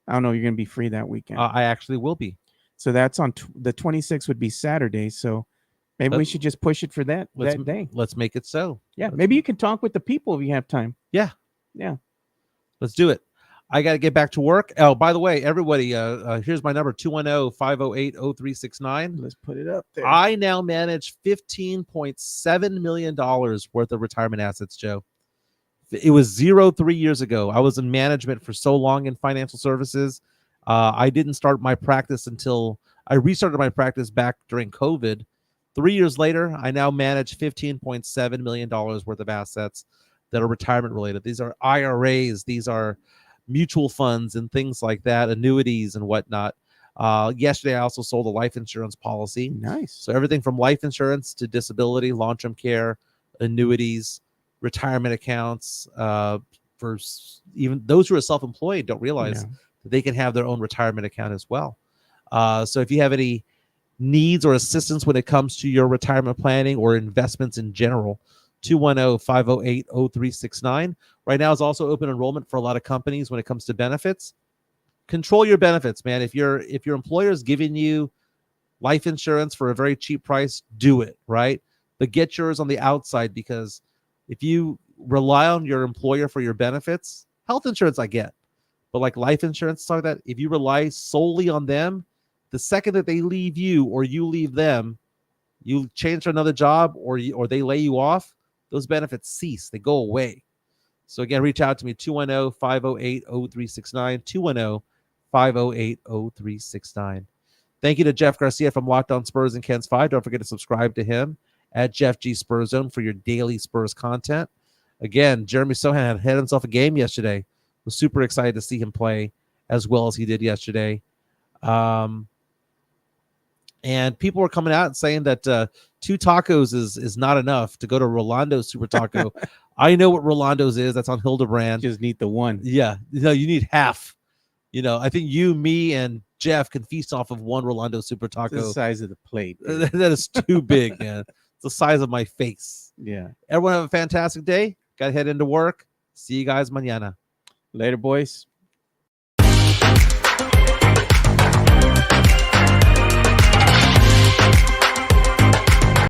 I don't know. You're going to be free that weekend. I actually will be. So that's on the 26th would be Saturday. So Maybe we should just push it for that day. Let's make it so. Yeah, maybe you can talk with the people if you have time. Yeah. Yeah. Let's do it. I got to get back to work. Oh, by the way, everybody, here's my number, 210-508-0369. Let's put it up there. I now manage $15.7 million worth of retirement assets, Joe. It was 3 years ago. I was in management for so long in financial services. I didn't start my practice until I restarted my practice back during COVID. 3 years later, I now manage $15.7 million worth of assets that are retirement related. These are IRAs. These are mutual funds and things like that, annuities and whatnot. Yesterday, I also sold a life insurance policy. Nice. So everything from life insurance to disability, long-term care, annuities, retirement accounts. For even those who are self-employed don't realize that they can have their own retirement account as well. So if you have any needs or assistance when it comes to your retirement planning or investments in general, 210-508-0369. Right now is also open enrollment for a lot of companies when it comes to benefits. Control your benefits, man. If your employer is giving you life insurance for a very cheap price, do it, right? But get yours on the outside, because if you rely on your employer for your benefits, health insurance I get, but like life insurance, stuff like that, if you rely solely on them, the second that they leave you or you leave them, you change to another job or they lay you off, those benefits cease. They go away. So again, reach out to me, 210-508-0369, 210-508-0369. Thank you to Jeff Garcia from Locked On Spurs and Ken's 5. Don't forget to subscribe to him at Jeff G Spurs Zone for your daily Spurs content. Again, Jeremy Sochan had himself a game yesterday. Was super excited to see him play as well as he did yesterday. And people were coming out and saying that 2 tacos is not enough to go to Rolando's Super Taco. I know what Rolando's is. That's on Hildebrand. Just need the one. Yeah. No, you need half. I think you, me, and Jeff can feast off of one Rolando Super Taco. It's the size of the plate. That is too big, man. It's the size of my face. Yeah. Everyone have a fantastic day. Got to head into work. See you guys mañana. Later, boys.